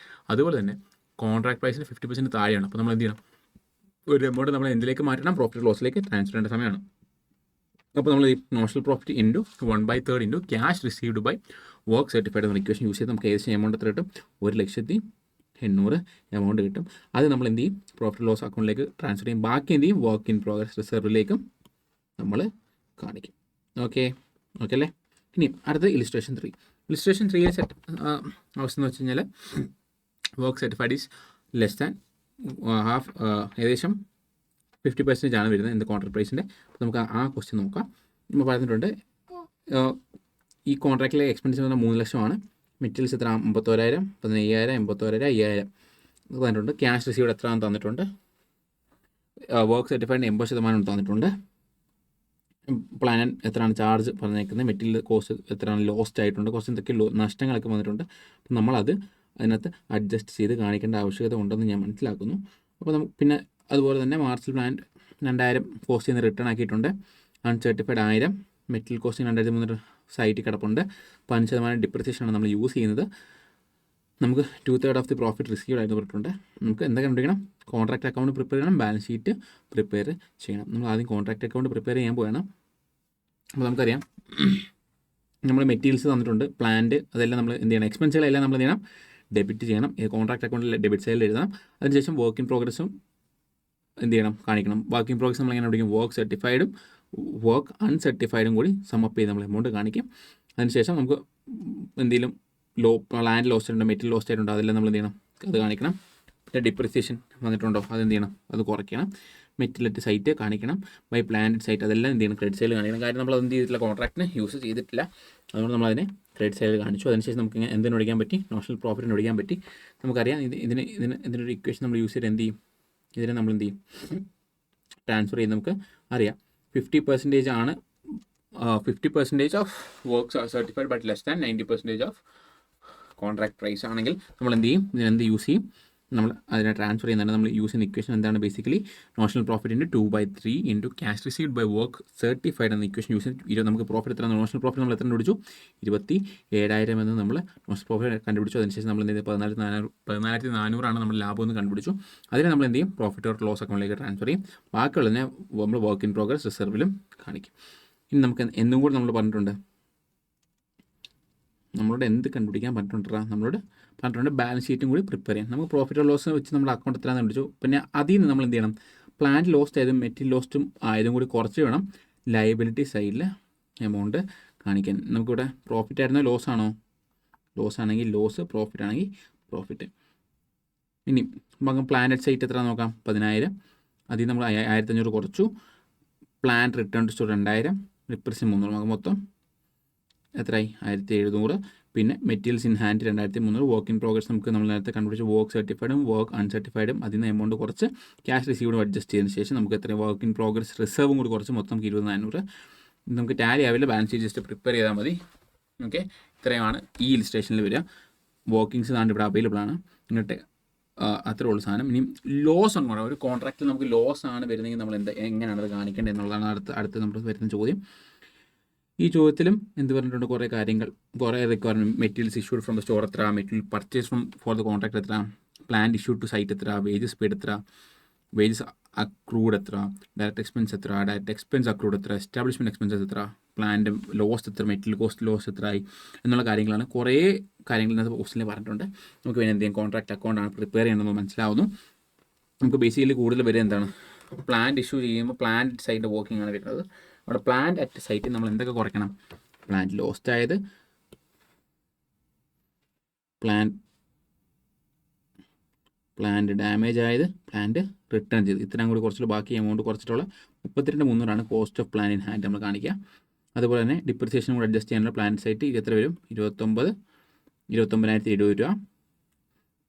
അതുപോലെ തന്നെ കോൺട്രാക്ട് പ്രൈസിന് 50% താഴെയാണ്. അപ്പോൾ നമ്മൾ എന്ത് ചെയ്യണം, ഒരു എമൗണ്ട് നമ്മൾ എന്തിലേക്ക് മാറ്റണം, പ്രോഫിറ്റ് ലോസിലേക്ക് ട്രാൻസ്ഫർ ചെയ്യേണ്ട സമയമാണ്. അപ്പോൾ നമ്മൾ ഈ notional profit into 1/3 into cash received by work certified എന്ന ഇക്വേഷൻ യൂസ് ചെയ്ത് നമുക്ക് ഏകദേശം എമൗണ്ട് എത്ര കിട്ടും, 1,800,000 എമൗണ്ട് കിട്ടും. അത് നമ്മൾ എന്ത് ചെയ്യും, പ്രോഫിറ്റ് ലോസ് അക്കൗണ്ടിലേക്ക് ട്രാൻസ്ഫർ ചെയ്യും. ബാക്കി എന്ത് ചെയ്യും, വർക്ക് ഇൻ പ്രോഗ്രസ് റിസർവിലേക്കും നമ്മൾ കാണിക്കും. ഓക്കെ അല്ലേ. ഇനി അടുത്ത ഇലിസ്ട്രേഷൻ 3. ഇലിസ്ട്രേഷൻ 3 അവസ്ഥ എന്ന് വെച്ച് കഴിഞ്ഞാൽ work certified is less than half, ഏകദേശം 50% ആണ് വരുന്നത് എന്ത് കോൺട്രാക്ട് പ്രൈസിൻ്റെ. അപ്പോൾ നമുക്ക് ആ ക്വസ്റ്റ്യൻ നോക്കാം. നമ്മൾ പറഞ്ഞിട്ടുണ്ട് ഈ കോൺട്രാക്റ്റിലെ എക്സ്പെൻഡിച്ചർ 3 ലക്ഷമാണ്. മെറ്റീരിയൽസ് എത്ര 51,000, 15,000, 81,000, 5,000 തന്നിട്ടുണ്ട്. ക്യാഷ് റിസീവ്ഡ് എത്ര തന്നിട്ടുണ്ട്. വർക്ക് സർട്ടിഫൈഡ് 80% തന്നിട്ടുണ്ട്. പ്ലാൻ എത്രയാണ് ചാർജ് പറഞ്ഞേക്കുന്നത്, മെറ്റീരിയൽ കോസ്റ്റ് എത്രയാണ് ലോസ്റ്റ് ആയിട്ടുണ്ട്, കുറച്ച് എന്തൊക്കെ നഷ്ടങ്ങളൊക്കെ വന്നിട്ടുണ്ട്. അപ്പം നമ്മളത് അതിനകത്ത് അഡ്ജസ്റ്റ് ചെയ്ത് കാണിക്കേണ്ട ആവശ്യകത ഉണ്ടെന്ന് ഞാൻ മനസ്സിലാക്കുന്നു. അപ്പോൾ നമുക്ക് പിന്നെ അതുപോലെ തന്നെ മാർച്ചിൽ പ്ലാൻ 2,000 കോസ്റ്റ് ചെയ്യുന്ന റിട്ടേൺ ആക്കിയിട്ടുണ്ട്. അൺസർട്ടിഫൈഡ് 1,000, മെറ്റീരിയൽ കോസ്റ്റിംഗ് 2,300 സൈറ്റിൽ കിടപ്പുണ്ട്. 5% ഡിപ്രിസിയേഷനാണ് നമ്മൾ യൂസ് ചെയ്യുന്നത്. നമുക്ക് 2/3 ഓഫ് ദി പ്രോഫിറ്റ് റിസീവ്ഡ് ആയിട്ട് പറഞ്ഞിട്ടുണ്ട്. നമുക്ക് എന്തൊക്കെ കണ്ടുപിടിക്കണം, കോൺട്രാക്ട് അക്കൗണ്ട് പ്രിപ്പയർ ചെയ്യണം, ബാലൻസ് ഷീറ്റ് പ്രിപ്പയർ ചെയ്യണം. നമ്മൾ ആദ്യം കോൺട്രാക്ട് അക്കൗണ്ട് പ്രിപ്പയർ ചെയ്യാൻ പോകണം. അപ്പോൾ നമുക്കറിയാം നമ്മൾ മെറ്റീരിയൽസ് തന്നിട്ടുണ്ട്, പ്ലാന്റ് അതെല്ലാം നമ്മൾ എന്ത് ചെയ്യണം, എക്സ്പെൻസുകളെല്ലാം നമ്മൾ എന്ത് ചെയ്യണം, ഡെബിറ്റ് ചെയ്യണം. കോൺട്രാക്ട് അക്കൗണ്ടിൽ ഡെബിറ്റ് സൈഡിൽ എഴുതണം. അതിനുശേഷം വർക്ക് ഇൻ പ്രോഗ്രസ്സും എന്ത് ചെയ്യണം, കാണിക്കണം. വർക്ക് ഇൻ പ്രോഗ്രസ് നമ്മൾ എങ്ങനെ പഠിക്കും, വർക്ക് സർട്ടിഫൈഡും വർക്ക് അൺസർട്ടിഫൈഡും കൂടി സമപ്പ് ചെയ്ത് നമ്മൾ എമൗണ്ട് കാണിക്കും. അതിനുശേഷം നമുക്ക് എന്തെങ്കിലും ലാൻഡ് ലോസ്റ്റ് ആയിട്ടുണ്ടോ, മെറ്റീരിയൽ ലോസ്റ്റ് ആയിട്ടുണ്ടോ, അതെല്ലാം നമ്മൾ എന്ത് ചെയ്യണം, അത് കാണിക്കണം. പിന്നെ ഡിപ്രിസിയേഷൻ വന്നിട്ടുണ്ടോ അതെന്ത് ചെയ്യണം, അത് കുറയ്ക്കണം. മെറ്റീരിയൽ സൈറ്റ് കാണിക്കണം, ബൈ പ്ലാന്റ് സൈറ്റ് അതെല്ലാം എന്ത് ചെയ്യണം, ക്രെഡിറ്റ് സൈഡിൽ കാണിക്കണം. കാര്യം നമ്മൾ അതെന്ത് ചെയ്തിട്ടില്ല, കോൺട്രാക്റ്റിന് യൂസ് ചെയ്തിട്ടില്ല. അതുകൊണ്ട് നമ്മളതിനെ ക്രെഡിറ്റ് സൈഡിൽ കാണിച്ചു. അതിനുശേഷം നമുക്ക് എന്തിനു പഠിക്കാൻ പറ്റി, നോഷണൽ പ്രോഫിറ്റിന് പഠിക്കാൻ പറ്റി. നമുക്കറിയാം ഇതിനൊരു ഇക്വേഷൻ നമ്മൾ യൂസ് ചെയ്ത് എന്ത് ചെയ്യും, ഇതിനെ നമ്മൾ എന്ത് ചെയ്യും, ട്രാൻസ്ഫർ ചെയ്ത് നമുക്ക് അറിയാം 50% ആണ് 50% of work certified but less than 90% of contract price ആണെങ്കിൽ നമ്മൾ എന്ത് ചെയ്യും, ഇതിനെന്ത് യൂസ് ചെയ്യും, നമ്മൾ അതിനെ ട്രാൻസ്ഫർ ചെയ്യുന്നതാണ്. നമ്മൾ യൂസ് ചെയ്യുന്ന ഇക്വേഷൻ എന്താണ്, basically notional profit into 2/3 into cash received by work certified എന്ന ഇക്വേഷൻ യൂസ് ചെയ്ത് നമുക്ക് പ്രോഫിറ്റ് എത്ര, നോഷണൽ പ്രോഫിറ്റ് നമ്മൾ എത്ര കണ്ടുപിടിച്ചു, 27,000 എന്ന് നമ്മൾ നോഷണൽ പ്രോഫിറ്റ് കണ്ടുപിടിച്ചു. അതിനുശേഷം നമ്മൾ എന്ത് ചെയ്ത് 14,400 നമ്മൾ ലാഭം എന്ന് കണ്ടുപിടിച്ചു. അതിനെ നമ്മൾ എന്ത് ചെയ്യും, പ്രോഫിറ്റ് ഓർ ലോസ് അക്കൗണ്ടിലേക്ക് ട്രാൻസ്ഫർ ചെയ്യും. ബാക്കിയുള്ളതിനെ നമ്മൾ വർക്ക് ഇൻ പ്രോഗ്രസ് റിസർവിലും കാണിക്കും. ഇനി നമുക്ക് എന്നും കൂടി നമ്മൾ പറഞ്ഞിട്ടുണ്ട്, നമ്മളോട് എന്ത് കണ്ടുപിടിക്കാൻ നമ്മളോട് പറഞ്ഞിട്ടുണ്ട് ബാലൻസ് ഷീറ്റും കൂടി പ്രിപ്പയർ ചെയ്യാം. നമുക്ക് പ്രോഫിറ്റ് ഓർ ലോസ് വെച്ച് നമ്മുടെ അക്കൗണ്ട് എത്രയാണെന്ന് കണ്ടുപിടിച്ചു. പിന്നെ അതിൽ നിന്ന് നമ്മൾ എന്ത് ചെയ്യണം, പ്ലാന്റ് ലോസ്റ്റ് ആയതും മെറ്റീരിയൽ ലോസ്റ്റും ആയതും കൂടി കുറച്ച് വേണം ലയബിലിറ്റി സൈഡിൽ എമൗണ്ട് കാണിക്കാൻ. നമുക്കിവിടെ പ്രോഫിറ്റ് ആയിരുന്നോ ലോസ് ആണോ, ലോസ് ആണെങ്കിൽ ലോസ്, പ്രോഫിറ്റ് ആണെങ്കിൽ പ്രോഫിറ്റ്. ഇനി നമുക്ക് പ്ലാന്റ് സൈറ്റ് എത്ര നോക്കാം, 10,000, അതിൽ നമ്മൾ 1,500 കുറച്ചു. Plant return to store 2,000, represent 300, നമുക്ക് മൊത്തം എത്രയായി, 1,700. പിന്നെ materials in hand 2,300. Work in progress നമുക്ക് നമ്മൾ നേരത്തെ കണ്ടുപിടിച്ച് വർക്ക് സർട്ടിഫൈഡും വർക്ക് അൺസർട്ടിഫൈഡും അതിൽ നിന്ന് എമൗണ്ട് കുറച്ച് ക്യാഷ് റിസീവ്ഡ് അഡ്ജസ്റ്റ് ചെയ്തതിന് ശേഷം നമുക്ക് എത്ര വർക്ക് ഇൻ പ്രോഗ്രസ് റിസർവും കൂടി കുറച്ച് മൊത്തം 20,400. നമുക്ക് ടാലി ആവില്ല, ബാലൻസ് ഷീറ്റ് ജസ്റ്റ് പ്രിപ്പയർ ചെയ്താൽ മതി. ഓക്കെ, ഇത്രയുമാണ് ഈ ഇലിസ്ട്രേഷനിൽ വരിക. വർക്കിങ്സ് താണ്ട് ഇവിടെ അവൈലബിൾ ആണ്. ഇങ്ങോട്ട് അത്രേ ഉള്ളൂ സാധനം. ഇനി ലോസ് ആണ് ഒരു കോൺട്രാക്റ്റിൽ നമുക്ക് ലോസ് ആണ് വരുന്നതെങ്കിൽ നമ്മൾ എങ്ങനെയാണ് അത് കാണിക്കേണ്ടത് എന്നുള്ളതാണ് അടുത്ത് നമ്മൾ വരുന്ന ചോദ്യം. ഈ ചോദ്യത്തിലും എന്ത് പറഞ്ഞിട്ടുണ്ട്, കുറേ കാര്യങ്ങൾ, കുറേ requirement, materials issued from the store എത്ര, material purchase from for the contract എത്ര, പ്ലാൻ ഇഷ്യൂഡ് ടു സൈറ്റ് എത്ര, വേജസ് പെയ്ഡ് എത്ര, വേജസ് അക്രൂഡ് എത്ര, ഡയറക്റ്റ് എക്സ്പെൻസ് എത്ര, ഡയറക്റ്റ് എക്സ്പെൻസ് അക്രൂഡ് എത്ര, എസ്റ്റാബ്ലിഷ്മെൻറ്റ് എക്സ്പെൻസസ് എത്ര, പ്ലാൻ്റെ ലോസ് എത്ര, മെറ്റീരിയൽ കോസ്റ്റ് ലോസ് എത്രയായി എന്നുള്ള കാര്യങ്ങളാണ്. കുറേ കാര്യങ്ങൾ ഇന്നത്തെ ക്വസ്റ്റിനിൽ പറഞ്ഞിട്ടുണ്ട്. നമുക്ക് പിന്നെ എന്ത് ചെയ്യാം, കോൺട്രാക്ട് അക്കൗണ്ടാണ് പ്രിപ്പയർ ചെയ്യണമെന്ന് മനസ്സിലാവുന്നു. നമുക്ക് ബേസിക്കലി കൂടുതൽ വരെ എന്താണ്, പ്ലാന്റ് ഇഷ്യൂ ചെയ്യുമ്പോൾ പ്ലാന്റ് സൈറ്റിൻ്റെ വർക്കിംഗ് ആണ് വരുന്നത്. അവിടെ പ്ലാന്റ് അറ്റ് സൈറ്റിൽ നമ്മൾ എന്തൊക്കെ കുറയ്ക്കണം, പ്ലാന്റ് ലോസ്റ്റ് ആയത്, പ്ലാന്റ് ഡാമേജ് ആയത്, പ്ലാന്റ് റിട്ടേൺ ചെയ്ത്, ഇത്രയും കൂടി കുറച്ചിട്ട് ബാക്കി എമൗണ്ട് കുറച്ചിട്ടുള്ള 32,300 cost of plant in hand നമ്മൾ കാണിക്കുക. അതുപോലെ തന്നെ ഡിപ്രിസിയേഷൻ കൂടെ അഡ്ജസ്റ്റ് ചെയ്യാനുള്ള പ്ലാൻ സൈറ്റ് എത്ര വരും, 29,070 രൂപ.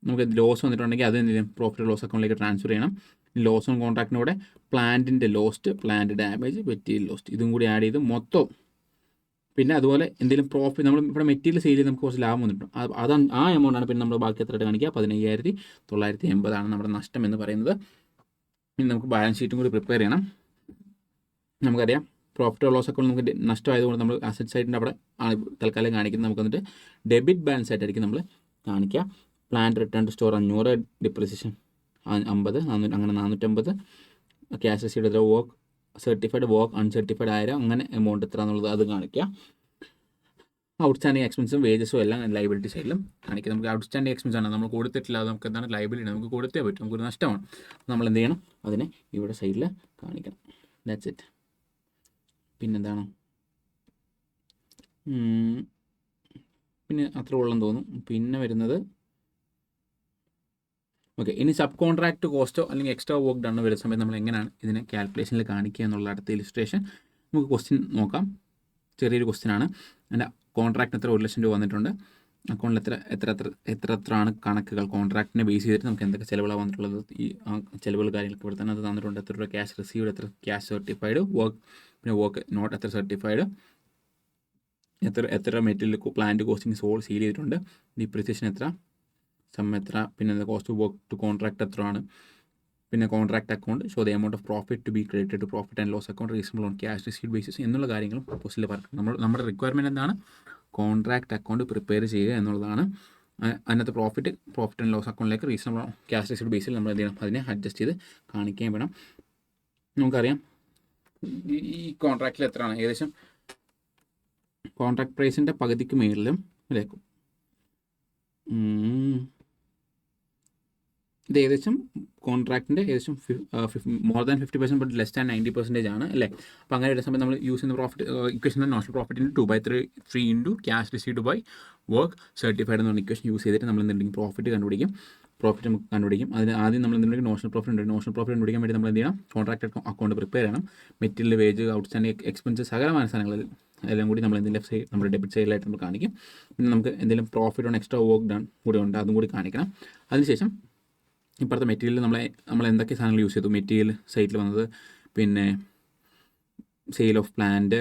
നമുക്ക് ലോസ് വന്നിട്ടുണ്ടെങ്കിൽ അത് എന്തെങ്കിലും പ്രോഫിറ്റ് ലോസ് അക്കൗണ്ടിലേക്ക് ട്രാൻസ്ഫർ ചെയ്യണം. ലോസ് ഓൺ കോൺട്രാക്റ്റിൻ്റെ കൂടെ പ്ലാന്റിൻ്റെ lost, plant damage, material lost ഇതും കൂടി ആഡ് ചെയ്ത് മൊത്തം. പിന്നെ അതുപോലെ എന്തെങ്കിലും പ്രോഫിറ്റ്, നമ്മൾ ഇവിടെ മെറ്റീരിയൽ സെയിൽ ചെയ്ത് നമുക്ക് കുറച്ച് ലാഭം വന്നിട്ടുണ്ട്, അത് ആ എമൗണ്ടാണ് പിന്നെ നമ്മൾ ബാക്കി എത്രയായിട്ട് കാണിക്കുക, 15,980 നമ്മുടെ നഷ്ടം എന്ന് പറയുന്നത്. ഇനി നമുക്ക് ബാലൻസ് ഷീറ്റും കൂടി പ്രിപ്പയർ ചെയ്യണം. നമുക്കറിയാം പ്രോഫിറ്റ് ലോസ് അക്കൗണ്ട് നമുക്ക് നഷ്ടമായതുകൊണ്ട് നമ്മൾ അസറ്റ് സൈഡിൻ്റെ അവിടെ ആണ് തൽക്കാലം കാണിക്കുന്നത്. നമുക്ക് വന്നിട്ട് ഡെബിറ്റ് ബാലൻസ് ആയിട്ടായിരിക്കും നമ്മൾ കാണിക്കുക. Plant return to store 500, depreciation 50, അങ്ങനെ 450, ക്യാഷ് റെസീവ്ഡ് എത്ര, വർക്ക് സർട്ടിഫൈഡ്, വർക്ക് അൺസർട്ടിഫൈഡ് 1000, അങ്ങനെ എമൗണ്ട് എത്ര എന്നുള്ളത് അത് കാണിക്കുക. ഔട്ട്സ്റ്റാൻഡിങ് എക്സ്പെൻസും വേജസും എല്ലാം ലൈബിലിറ്റി സൈഡിലും കാണിക്കുക. നമുക്ക് ഔട്ട്സ്റ്റാൻഡിങ് എക്സ്പെൻസ് ആണ് നമ്മൾ കൊടുത്തിട്ടില്ല, അത് നമുക്ക് എന്താണ് ലൈബിലിറ്റി, നമുക്ക് കൊടുത്തേ പറ്റും, നമുക്കൊരു നഷ്ടമാണ്. നമ്മൾ എന്ത് ചെയ്യണം, അതിനെ ഇവിടെ സൈഡിൽ കാണിക്കണം. That's it. പിന്നെന്താണ്, പിന്നെ അത്ര ഉള്ളെന്ന് തോന്നുന്നു. പിന്നെ വരുന്നത് ഓക്കെ. ഇനി സബ് കോൺട്രാക്ട് കോസ്റ്റോ അല്ലെങ്കിൽ എക്സ്ട്രാ വർക്ക് ഡൺ വരുന്ന സമയത്ത് നമ്മൾ എങ്ങനെയാണ് ഇതിനെ കാൽക്കുലേഷനിൽ കാണിക്കുക എന്നുള്ള അടുത്ത ഇലിസ്ട്രേഷൻ. നമുക്ക് ക്വസ്റ്റ്യൻ നോക്കാം. ചെറിയൊരു ക്വസ്റ്റ്യനാണ്. എൻ്റെ കോൺട്രാക്ട് എത്ര 1,00,000 രൂപ വന്നിട്ടുണ്ട്, അക്കൗണ്ടിൽ എത്രയാണ് കണക്കുകൾ, കോൺട്രാക്റ്റിനെ ബേസ് ചെയ്തിട്ട് നമുക്ക് എന്തൊക്കെ ചിലവുകളാണ് വന്നിട്ടുള്ളത്, ഈ ചിലവുകൾ കാര്യങ്ങളൊക്കെ ഇവിടെ തന്നെ അത് തന്നിട്ടുണ്ട്. എത്ര രൂപ ക്യാഷ് റിസീവ്ഡ്, എത്ര ക്യാഷ് സർട്ടിഫൈഡ്, വർക്ക് പിന്നെ വർക്ക് നോട്ട് എത്ര സർട്ടിഫൈഡ്, എത്ര മെറ്റീരിയൽ പ്ലാന്റ് കോസ്റ്റിംഗ് സീൽ ചെയ്തിട്ടുണ്ട്, ഡിപ്രിസിയേഷൻ എത്ര, സം എത്ര, പിന്നെ കോസ്റ്റ് വർക്ക് ടു കോൺട്രാക്ട് എത്ര ആണ്, പിന്നെ contract account show the amount of profit to be credited to profit and loss account reasonable on cash received basis എന്നുള്ള കാര്യങ്ങളും പോസ്റ്റിൽ പറഞ്ഞു. നമ്മുടെ റിക്വയർമെൻറ്റ് എന്താണ്, കോൺട്രാക്ട് അക്കൗണ്ട് പ്രിപ്പയർ ചെയ്യുക എന്നുള്ളതാണ്. അതിനകത്ത് പ്രോഫിറ്റ് ആൻഡ് ലോസ് അക്കൗണ്ടിലേക്ക് റീസണബിൾ ക്യാഷ് റിസീവ്ഡ് ബേസിൽ നമ്മൾ എന്ത് ചെയ്യണം, അതിനെ അഡ്ജസ്റ്റ് ചെയ്ത് കാണിക്കുകയും വേണം. നമുക്കറിയാം ഈ കോൺട്രാക്റ്റിൽ എത്രയാണ്, ഏകദേശം കോൺട്രാക്ട് പ്രൈസിൻ്റെ പകുതിക്ക് മേളിലും അല്ലേക്കും ഇത് ഏകദേശം കോൺട്രാക്റ്റിൻ്റെ ഏകദേശം more than 50% but less than 90% ആണ് അല്ലേ. അപ്പോൾ അങ്ങനെ വരുന്ന സമയത്ത് നമ്മൾ യൂസ് ചെയ്യുന്ന പ്രോഫിറ്റ് ഇക്വേഷൻ നോഷണൽ പ്രോഫിറ്റിന് 2/3 into cash received by work certified എന്ന് പറഞ്ഞ ഇക്വേഷൻ യൂസ് ചെയ്തിട്ട് നമ്മൾ എന്തുണ്ടെങ്കിൽ പ്രോഫിറ്റ് നമുക്ക് കണ്ടുപിടിക്കും. അതിന് ആദ്യം നമ്മൾ എന്തുണ്ടെങ്കിൽ നോഷണൽ പ്രോഫിറ്റ് കണ്ടുപിടിക്കാൻ വേണ്ടി നമ്മൾ എന്ത് ചെയ്യണം, കോൺട്രാക്ട് അക്കൗണ്ട് പ്രിപ്പയർ ചെയ്യണം. മെറ്റീരിയൽ, വേജ്, ഔട്ട്സ്റ്റാൻഡിങ് എക്സ്പെൻസസ്, സകലമായ സാധനങ്ങളിൽ എല്ലാം കൂടി നമ്മൾ എന്തെങ്കിലും ലെഫ്റ്റ് സൈഡ് നമ്മുടെ ഡെബിറ്റ് സൈഡിലായിട്ട് നമ്മൾ കാണിക്കും. പിന്നെ നമുക്ക് എന്തെങ്കിലും profit on extra work done കൂടി ഉണ്ട്, അതും കൂടി കാണിക്കണം. അതിനുശേഷം ഇപ്പോഴത്തെ മെറ്റീരിയൽ നമ്മൾ എന്തൊക്കെ സാധനങ്ങൾ യൂസ് ചെയ്തു, മെറ്റീരിയൽ സൈറ്റിൽ വന്നത്, പിന്നെ സെയിൽ ഓഫ് പ്ലാന്റ്,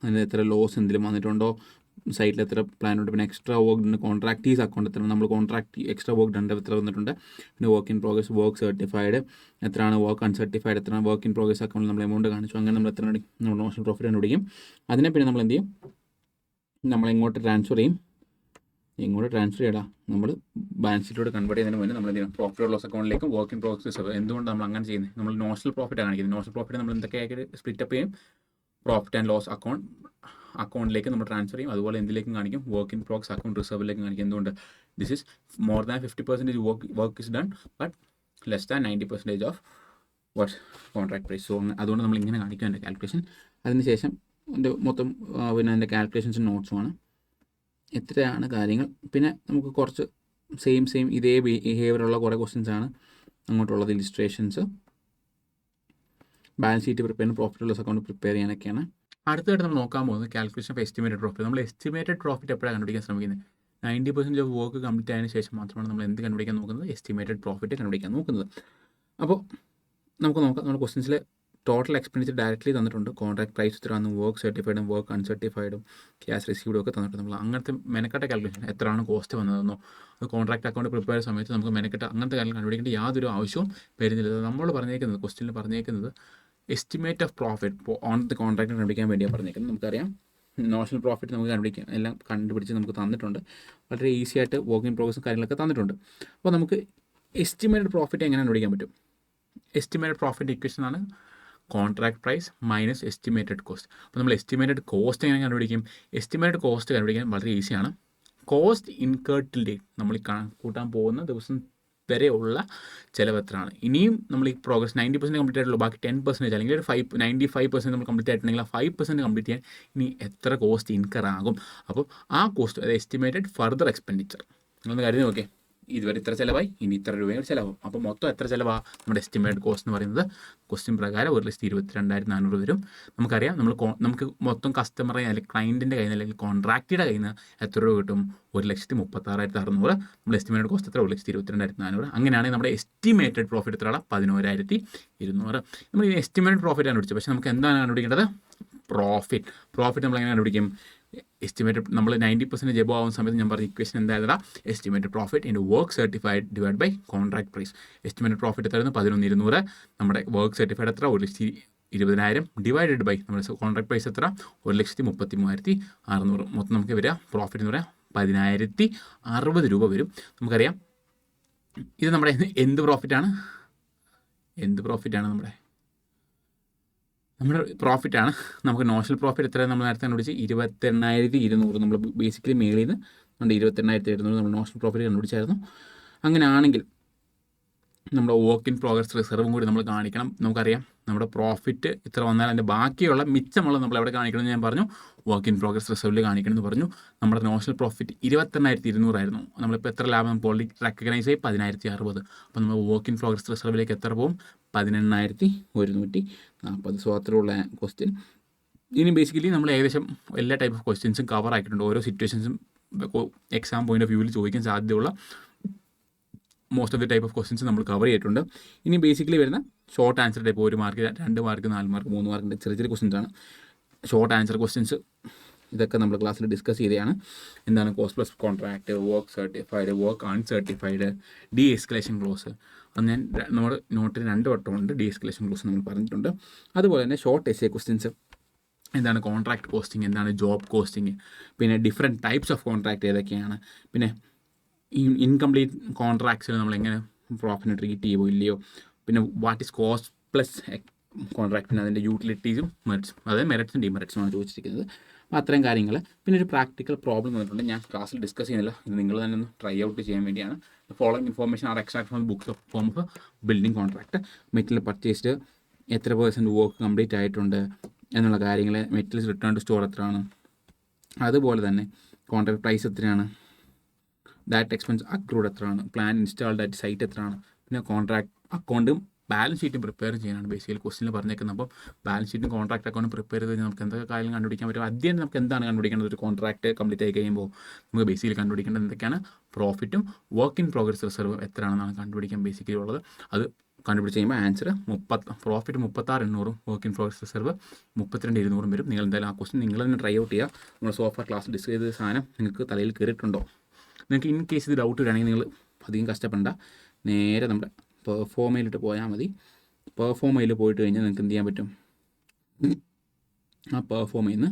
അതിന് എത്ര ലോസ് എന്തെങ്കിലും വന്നിട്ടുണ്ടോ, സൈറ്റിൽ എത്ര പ്ലാൻ ഉണ്ട്, പിന്നെ എക്സ്ട്രാ വർക്ക് ഡൺ, കോൺട്രാക്ടീസ് അക്കൗണ്ട് എത്ര, നമ്മൾ കോൺട്രാക്ട് എക്സ്ട്രാ വർക്ക് ഡൺ എത്ര വന്നിട്ടുണ്ട്, പിന്നെ work in progress, work certified എത്രയാണ്, വർക്ക് അൺസർട്ടിഫൈഡ് എത്രയാണ്, വർക്ക് ഇൻ പ്രോഗ്രസ് അക്കൗണ്ടിൽ നമ്മൾ എമൗണ്ട് കാണിച്ചു. അങ്ങനെ നമ്മൾ എത്ര നമ്മൾ നോഷണൽ പ്രോഫിറ്റ് കണ്ടുപിടിക്കും. അതിനെ പിന്നെ നമ്മൾ എന്ത് ചെയ്യും, നമ്മൾ ഇങ്ങോട്ട് ട്രാൻസ്ഫർ ചെയ്യണം. നമ്മൾ ബാലൻസ് ഷീറ്റിലൂടെ കൺവേർട്ട് ചെയ്യുന്നതിന് മുന്നേ നമ്മൾ എന്ത് ചെയ്യണം, പ്രോഫിറ്റ് ലോസ് അക്കൗണ്ടിലേക്കും വർക്ക് ഇൻ പ്രോഗ്രസ്. എന്തുകൊണ്ട് നമ്മൾ അങ്ങനെ ചെയ്യുന്നത്, നമ്മൾ നോഷണൽ പ്രോഫിറ്റ് കാണിക്കുന്നത്. നോഷണൽ പ്രോഫിറ്റ് നമ്മൾ എന്തൊക്കെയായിട്ട് സ്പ്ലിറ്റ് അപ്പ് ചെയ്യും, പ്രോഫിറ്റ് ആൻഡ് ലോസ് അക്കൗണ്ടിലേക്ക് നമ്മൾ ട്രാൻസ്ഫർ ചെയ്യും. അതുപോലെ എന്തിലേക്കും കാണിക്കും, വർക്ക് ഇൻ പ്രോഗ്രസ് അക്കൗണ്ട് റിസർവിലേക്ക് കാണിക്കും. എന്തുകൊണ്ട്, this is more than 50% work is done but less than 90% of what contract price. So അതുകൊണ്ട് നമ്മൾ ഇങ്ങനെ കാണിക്കും എൻ്റെ കാൽക്കുലേഷൻ. അതിനുശേഷം എൻ്റെ മൊത്തം പിന്നെ എൻ്റെ കാൽക്കുലേഷൻസും നോട്ട്സുമാണ്. എത്രയാണ് കാര്യങ്ങൾ. പിന്നെ നമുക്ക് കുറച്ച് സെയിം ഇതേ ബിഹേവിയറുള്ള കുറേ ക്വസ്റ്റ്യൻസ് ആണ് അങ്ങോട്ടുള്ളത്. ഇലിസ്ട്രേഷൻസ്, ബാലൻസ് ഷീറ്റ് പ്രിപ്പയർ ചെയ്യാൻ, പ്രോഫിറ്റ് ലോസ് അക്കൗണ്ട് പ്രിപ്പയർ ചെയ്യാനൊക്കെയാണ്. അടുത്തായിട്ട് നമ്മൾ നോക്കാൻ പോകുന്നത് കാൽക്കുലേഷൻ ഓഫ് എസ്റ്റിമേറ്റഡ് പ്രോഫിറ്റ്. നമ്മൾ എസ്റ്റിമേറ്റഡ് പ്രോഫിറ്റ് എപ്പോഴാണ് കണ്ടുപിടിക്കാൻ ശ്രമിക്കുന്നത്, 90% ഓഫ് വർക്ക് കംപ്ലീറ്റ് ആയതിനു ശേഷം മാത്രമാണ് നമ്മൾ എന്ത് കണ്ടുപിടിക്കാൻ നോക്കുന്നത്, എസ്റ്റിമേറ്റഡ് പ്രോഫിറ്റ് കണ്ടുപിടിക്കാൻ നോക്കുന്നത്. അപ്പോൾ നമുക്ക് നോക്കാം. നമ്മുടെ ക്വസ്റ്റ്യൻസിൽ ടോട്ടൽ എക്സ്പെൻഡിച്ചർ ഡയറക്റ്റ്ലി തന്നിട്ടുണ്ട്. കോൺട്രാക്ട് പ്രൈസ് എത്രയാണ്, വർക്ക് സർട്ടിഫൈഡും വർക്ക് അൺസർട്ടിഫൈഡും ക്യാഷ് റിസീവ്ഡും ഒക്കെ തന്നിട്ടുണ്ട്. നമ്മൾ അങ്ങനത്തെ മെനക്കെട്ട കാൽക്കുലേഷൻ എത്രയാണ് കോസ്റ്റ് വന്നതെന്നോ അത് കോൺട്രാക്ട് അക്കൗണ്ട് പ്രിപ്പയർ സമയത്ത് നമുക്ക് മെനക്കെട്ട അങ്ങനത്തെ കാര്യം കണ്ടുപിടിക്കേണ്ട യാതൊരു ആവശ്യവും വരുന്നില്ല. നമ്മൾ പറഞ്ഞേക്കുന്നത് ക്വസ്റ്റ്യനിൽ പറഞ്ഞേക്കുന്നത് estimate of profit on the contract കണ്ടുപിടിക്കാൻ വേണ്ടിയാണ് പറഞ്ഞേക്കുന്നത്. നമുക്കറിയാം നോഷണൽ പ്രോഫിറ്റ് നമുക്ക് കണ്ടുപിടിക്കാം, എല്ലാം കണ്ടുപിടിച്ച് നമുക്ക് തന്നിട്ടുണ്ട്. വളരെ ഈസി ആയിട്ട് വർക്ക് ഇൻ പ്രോഗ്രസും കാര്യങ്ങളൊക്കെ തന്നിട്ടുണ്ട്. അപ്പോൾ നമുക്ക് എസ്റ്റിമേറ്റഡ് പ്രോഫിറ്റ് എങ്ങനെ കണ്ടുപിടിക്കാൻ പറ്റും? എസ്റ്റിമേറ്റഡ് പ്രോഫിറ്റ് ഇക്വേഷൻ ആണ് contract price minus estimated cost. അപ്പോൾ നമ്മൾ എസ്റ്റിമേറ്റഡ് കോസ്റ്റ് എങ്ങനെ കണ്ടുപിടിക്കും? എസ്റ്റിമേറ്റഡ് കോസ്റ്റ് കണ്ടുപിടിക്കാൻ വളരെ ഈസിയാണ്. കോസ്റ്റ് ഇൻകേർഡ് ടിൽ ഡേറ്റ്, നമ്മൾ ഈ കൂട്ടാൻ പോകുന്ന ദിവസം വരെയുള്ള ചിലവ് എത്രയാണ്. ഇനിയും നമ്മൾ ഈ പ്രോഗ്രസ് 90% കംപ്ലീറ്റ് ആയിട്ടുള്ളൂ, ബാക്കി 10% അല്ലെങ്കിൽ ഒരു 95% നമ്മൾ കംപ്ലീറ്റ് ആയിട്ടുണ്ടെങ്കിൽ ആ 5% കംപ്ലീറ്റ് ചെയ്യാൻ ഇനി എത്ര കോസ്റ്റ് ഇൻകർ ആകും. അപ്പോൾ ആ കോസ്റ്റ് അത് എസ്റ്റിമേറ്റഡ് ഫർദർ എക്സ്പെൻഡിച്ചർ. നിങ്ങളൊന്ന് കരുതി നോക്കേ, ഇതുവരെ ഇത്ര ചിലവായി, ഇനി ഇത്ര രൂപയും ചിലവാകും. അപ്പോൾ മൊത്തം എത്ര ചിലവാണ് നമ്മുടെ എസ്റ്റിമേറ്റഡ് കോസ്റ്റ് എന്ന് പറയുന്നത്? ക്വസ്റ്റ്യൻ പ്രകാരം 1,22,400 വരും. നമുക്കറിയാം നമുക്ക് മൊത്തം കസ്റ്റമറെ അല്ലെങ്കിൽ ക്ലയൻറ്റിൻ്റെ കയ്യിൽ നിന്ന് അല്ലെങ്കിൽ കോൺട്രാക്റ്റിയുടെ കയ്യിൽ നിന്ന് എത്ര രൂപ കിട്ടും? 1,36,600. നമ്മൾ എസ്റ്റിമേറ്റഡ് കോസ്റ്റ് എത്ര? 1,22,400. അങ്ങനെയാണെങ്കിൽ നമ്മുടെ എസ്റ്റിമേറ്റഡ് പ്രോഫിറ്റ് എത്രയാണ്? 11,200. നമ്മൾ ഈ എസ്റ്റിമേറ്റഡ് പ്രോഫിറ്റ് കണ്ടുപിടിച്ചത്. പക്ഷേ നമുക്ക് എന്താണ് കണ്ടുപിടിക്കേണ്ടത്? പ്രോഫിറ്റ് നമ്മൾ എങ്ങനെ കണ്ടുപിടിക്കും? എസ്റ്റിമേറ്റഡ് നമ്മൾ 90% എബോ ആവുന്ന സമയത്ത് ഞാൻ പറഞ്ഞ ഇക്വേഷൻ എന്തായിരുന്നാ? Estimated profit in work certified divide by contract price. Estimated profit എത്രയായിരുന്നു? 11,200. നമ്മുടെ വർക്ക് സർട്ടിഫൈഡ് എത്ര? 1,20,000 ഡിവൈഡഡ് ബൈ നമ്മുടെ കോൺട്രാക്ട് പ്രൈസ് എത്ര? 1,33,600. മൊത്തം നമുക്ക് വരിക പ്രോഫിറ്റ് എന്ന് പറയാം 10,060 രൂപ വരും. നമുക്കറിയാം ഇത് നമ്മുടെ എന്ത് പ്രോഫിറ്റാണ്? നമ്മുടെ പ്രോഫിറ്റാണ്. നമുക്ക് നോഷണൽ പ്രോഫിറ്റ് എത്രയാണ് നമ്മൾ നേരത്തെ കണ്ടുപിടിച്ച്? 28,200. നമ്മൾ ബേസിക്കലി മേളിൽ നിന്ന് 28,700 നമ്മൾ നോഷണൽ പ്രോഫിറ്റ് കണ്ടുപിടിച്ചായിരുന്നു. അങ്ങനെയാണെങ്കിൽ നമ്മുടെ വർക്ക് ഇൻ പ്രോഗ്രസ് റിസർവും കൂടി നമ്മൾ കാണിക്കണം. നമുക്കറിയാം നമ്മുടെ പ്രോഫിറ്റ് ഇത്ര വന്നാൽ അതിൻ്റെ ബാക്കിയുള്ള മിച്ചമുള്ള നമ്മൾ എവിടെ കാണിക്കണമെന്ന് ഞാൻ പറഞ്ഞു, വർക്ക് ഇൻ പ്രോഗ്രസ് റിസർവിൽ കാണിക്കണമെന്ന് പറഞ്ഞു. നമ്മുടെ നോഷണൽ പ്രോഫിറ്റ് 28,200 ആയിരുന്നു. നമ്മളിപ്പോൾ എത്ര ലാഭം നമുക്ക് ഓൾറെഡി റെക്കഗ്നൈസ് ആയി? 10,060. അപ്പോൾ നമ്മൾ വർക്ക് ഇൻ പ്രോഗ്രസ് റിസർവിലേക്ക് എത്ര പോകും? 18,140. സോ അത്രയുള്ള ക്വസ്റ്റ്യൻ. ഇനി ബേസിക്കലി നമ്മൾ ഏകദേശം എല്ലാ ടൈപ്പ് ഓഫ് ക്വസ്റ്റ്യൻസും കവർ ആക്കിയിട്ടുണ്ട്. ഓരോ സിറ്റുവേഷൻസും എക്സാം പോയിന്റ് ഓഫ് വ്യൂവിൽ ചോദിക്കാൻ സാധ്യതയുള്ള most of the type of questions നമ്മൾ കവർ ചെയ്തിട്ടുണ്ട്. ഇനി ബേസിക്കലി വരുന്ന short answer type 1 mark, 2 mark, 4 mark, 3 മാർക്കിൻ്റെ ചെറിയ ക്വസ്റ്റ്യൻസ് ആണ്. ഷോർട്ട് ആൻസർ ക്വസ്റ്റ്യൻസ് ഇതൊക്കെ നമ്മൾ ക്ലാസ്സിൽ ഡിസ്കസ് ചെയ്തതാണ്. എന്താണ് cost plus contract, work certified, work uncertified, D escalation close. അത് ഞാൻ നമ്മുടെ നോട്ടിൽ 2 വട്ടമുണ്ട് ഡി എസ്കലേഷൻ ക്ലോസ് നമ്മൾ പറഞ്ഞിട്ടുണ്ട്. അതുപോലെ തന്നെ ഷോർട്ട് എസ്സേ ക്വസ്റ്റ്യൻസ്, എന്താണ് കോൺട്രാക്ട് കോസ്റ്റിംഗ്, എന്താണ് ജോബ് കോസ്റ്റിംഗ്, പിന്നെ ഡിഫറെൻറ്റ് ടൈപ്സ് ഓഫ് കോൺട്രാക്ട് ഏതൊക്കെയാണ്, പിന്നെ ഇൻകംപ്ലീറ്റ് കോൺട്രാക്ട്സിൽ നമ്മളെങ്ങനെ പ്രോഫിറ്റിനെ ട്രീറ്റ് ചെയ്യുമോ ഇല്ലയോ, പിന്നെ what is cost plus contract, പിന്നെ അതിൻ്റെ യൂട്ടിലിറ്റീസും മെറിറ്റ്സും, അതായത് മെറിറ്റ്സും ഡിമെറിറ്റ്സുമാണ് ചോദിച്ചിരിക്കുന്നത്. അപ്പോൾ അത്രയും കാര്യങ്ങൾ. പിന്നെ ഒരു പ്രാക്ടിക്കൽ പ്രോബ്ലം വന്നിട്ടുണ്ട്, ഞാൻ ക്ലാസ്സിൽ ഡിസ്കസ് ചെയ്യുന്നില്ല, ഇത് നിങ്ങൾ തന്നെ ഒന്ന് ട്രൈ ഔട്ട് ചെയ്യാൻ വേണ്ടിയാണ്. Following information are extract from books of form of building contract. Material purchased എത്ര % വർക്ക് കംപ്ലീറ്റ് ആയിട്ടുണ്ട് എന്നുള്ള കാര്യങ്ങൾ, മെറ്റീരിയൽസ് റിട്ടേൺ ടു സ്റ്റോർ എത്രയാണ്, അതുപോലെ തന്നെ കോൺട്രാക്ട് പ്രൈസ് എത്രയാണ്, ഡയറക്റ്റ് എക്സ്പെൻസ് അക്രൂഡ് എത്രയാണ്, പ്ലാൻ ഇൻസ്റ്റാൾഡ് ആയിട്ട് സൈറ്റ് എത്രയാണ്, പിന്നെ കോൺട്രാക്ട് അക്കൗണ്ടും ബാലൻസ് ഷീറ്റും പ്രിപ്പയർ ചെയ്യാനാണ് ബേസിക്കലി ക്വസ്റ്റിനിൽ പറഞ്ഞേക്കുന്നത്. അപ്പോൾ ബാലൻസ് ഷീറ്റും കോൺട്രാക്ട് അക്കൗണ്ടും പ്രിപ്പയർ ചെയ്ത് കഴിഞ്ഞാൽ നമുക്ക് എന്തൊക്കെ കാര്യങ്ങൾ കണ്ടുപിടിക്കാൻ പറ്റും? ആദ്യം നമുക്ക് എന്താണ് കണ്ടുപിടിക്കേണ്ടത്? ഒരു കോൺട്രാക്ട് കംപ്ലീറ്റ് ആയി കഴിയുമ്പോൾ നമുക്ക് ബേസിക്കലി കണ്ടുപിടിക്കേണ്ടത് എന്തൊക്കെയാണ്? പ്രോഫിറ്റും വർക്ക് ഇൻ പ്രോഗ്രസ് റിസർവ് എത്രയാണെന്നാണ് കണ്ടുപിടിക്കാൻ ബേസിക്കലി ഉള്ളത്. അത് കണ്ടുപിടിച്ച് കഴിയുമ്പോൾ answer profit 36,800, work in progress reserve 32,200 വരും. നിങ്ങൾ എന്തായാലും ആ ക്വസ്റ്റ്യൻ നിങ്ങൾ തന്നെ ട്രൈ ഔട്ട് ചെയ്യുക. നമ്മൾ സോഫ്റ്റ്വെയർ ക്ലാസ് ഡിസ്കസ് ചെയ്ത സാധനം നിങ്ങൾക്ക് തലയിൽ കയറിയിട്ടുണ്ടോ? നിങ്ങൾക്ക് ഇൻ കേസ് ഇത് ഡൗട്ട് വരികയാണെങ്കിൽ നിങ്ങൾ അധികം കഷ്ടപ്പെടേണ്ട, നേരെ നമ്മുടെ പെർഫോമയിലിട്ട് പോയാൽ മതി. പെർഫോമയിൽ പോയിട്ട് കഴിഞ്ഞാൽ നിങ്ങൾക്ക് എന്ത് ചെയ്യാൻ പറ്റും? ആ പെർഫോമയിൽ നിന്ന്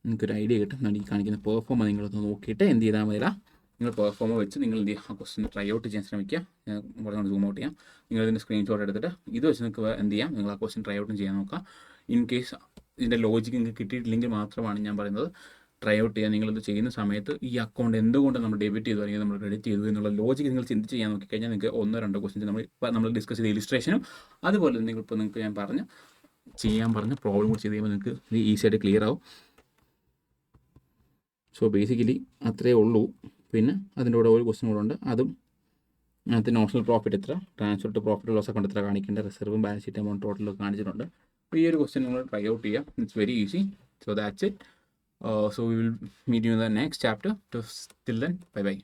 നിങ്ങൾക്കൊരു ഐഡിയ കിട്ടും. ഈ കാണിക്കുന്ന പെർഫോമ നിങ്ങളൊന്ന് നോക്കിയിട്ട് എന്ത് ചെയ്താൽ മതിയാ, നിങ്ങൾ പെർഫോമ വെച്ച് നിങ്ങൾ എന്ത് ചെയ്യുക? ആ ക്വസ്റ്റ്യൻ ട്രൈ ഔട്ട് ചെയ്യാൻ ശ്രമിക്കുക. ഞാൻ കുറച്ചുകൊണ്ട് സൂം ഔട്ട് ചെയ്യാം. നിങ്ങൾ ഇതിൻ്റെ സ്ക്രീൻഷോട്ട് എടുത്തിട്ട് ഇത് വെച്ച് നിങ്ങൾക്ക് എന്ത് ചെയ്യാം? നിങ്ങൾ ആ ക്വസ്റ്റ്യൻ ട്രൈ ഔട്ടും ചെയ്യാൻ നോക്കുക. ഇൻ കേസ് ഇതിൻ്റെ ലോജിക്ക് നിങ്ങൾക്ക് കിട്ടിയിട്ടില്ലെങ്കിൽ മാത്രമാണ് ഞാൻ പറയുന്നത് ട്രൈ ഔട്ട് ചെയ്യുക. നിങ്ങളിത് ചെയ്യുന്ന സമയത്ത് ഈ അക്കൗണ്ട് എന്തുകൊണ്ട് നമ്മൾ ഡെബിറ്റ് ചെയ്തു അല്ലെങ്കിൽ നമ്മൾ ക്രെഡിറ്റ് ചെയ്തു എന്നുള്ള ലോജിക്ക് നിങ്ങൾ ചിന്തിച്ച് ചെയ്യാൻ നോക്കിക്കഴിഞ്ഞാൽ നിങ്ങൾക്ക് 1-2 ക്വസ്റ്റ്യൻസ് നമ്മൾ ഡിസ്കസ് ചെയ്ത ഇലിസ്ട്രേഷനും അതുപോലെ നിങ്ങൾക്ക് ഞാൻ ചെയ്യാൻ പറഞ്ഞ പ്രോബ്ലം കൂടി ചെയ്ത് കഴിയുമ്പോൾ നിങ്ങൾക്ക് ഇത് ഈസി ആയിട്ട് ക്ലിയർ ആവും. സോ ബേസിക്കലി അത്രയേ ഉള്ളൂ. പിന്നെ അതിൻ്റെ കൂടെ ഒരു ക്വസ്റ്റ്യൻ കൂടെ ഉണ്ട്, അതും അതിനകത്ത് നോഷണൽ പ്രോഫിറ്റ് എത്ര, transfer to profit loss account എത്ര കാണിക്കേണ്ട, റിസർവും ബാലൻസ് ഷീറ്റ് എമൗണ്ട് ടോട്ടലൊക്കെ കാണിച്ചിട്ടുണ്ട്. അപ്പോൾ ഈ ഒരു ക്വസ്റ്റ്യൻ നിങ്ങൾ ട്രൈ ഔട്ട് ചെയ്യുക. It's very easy. So that's it. So we will meet you in the next chapter. Till then, bye bye.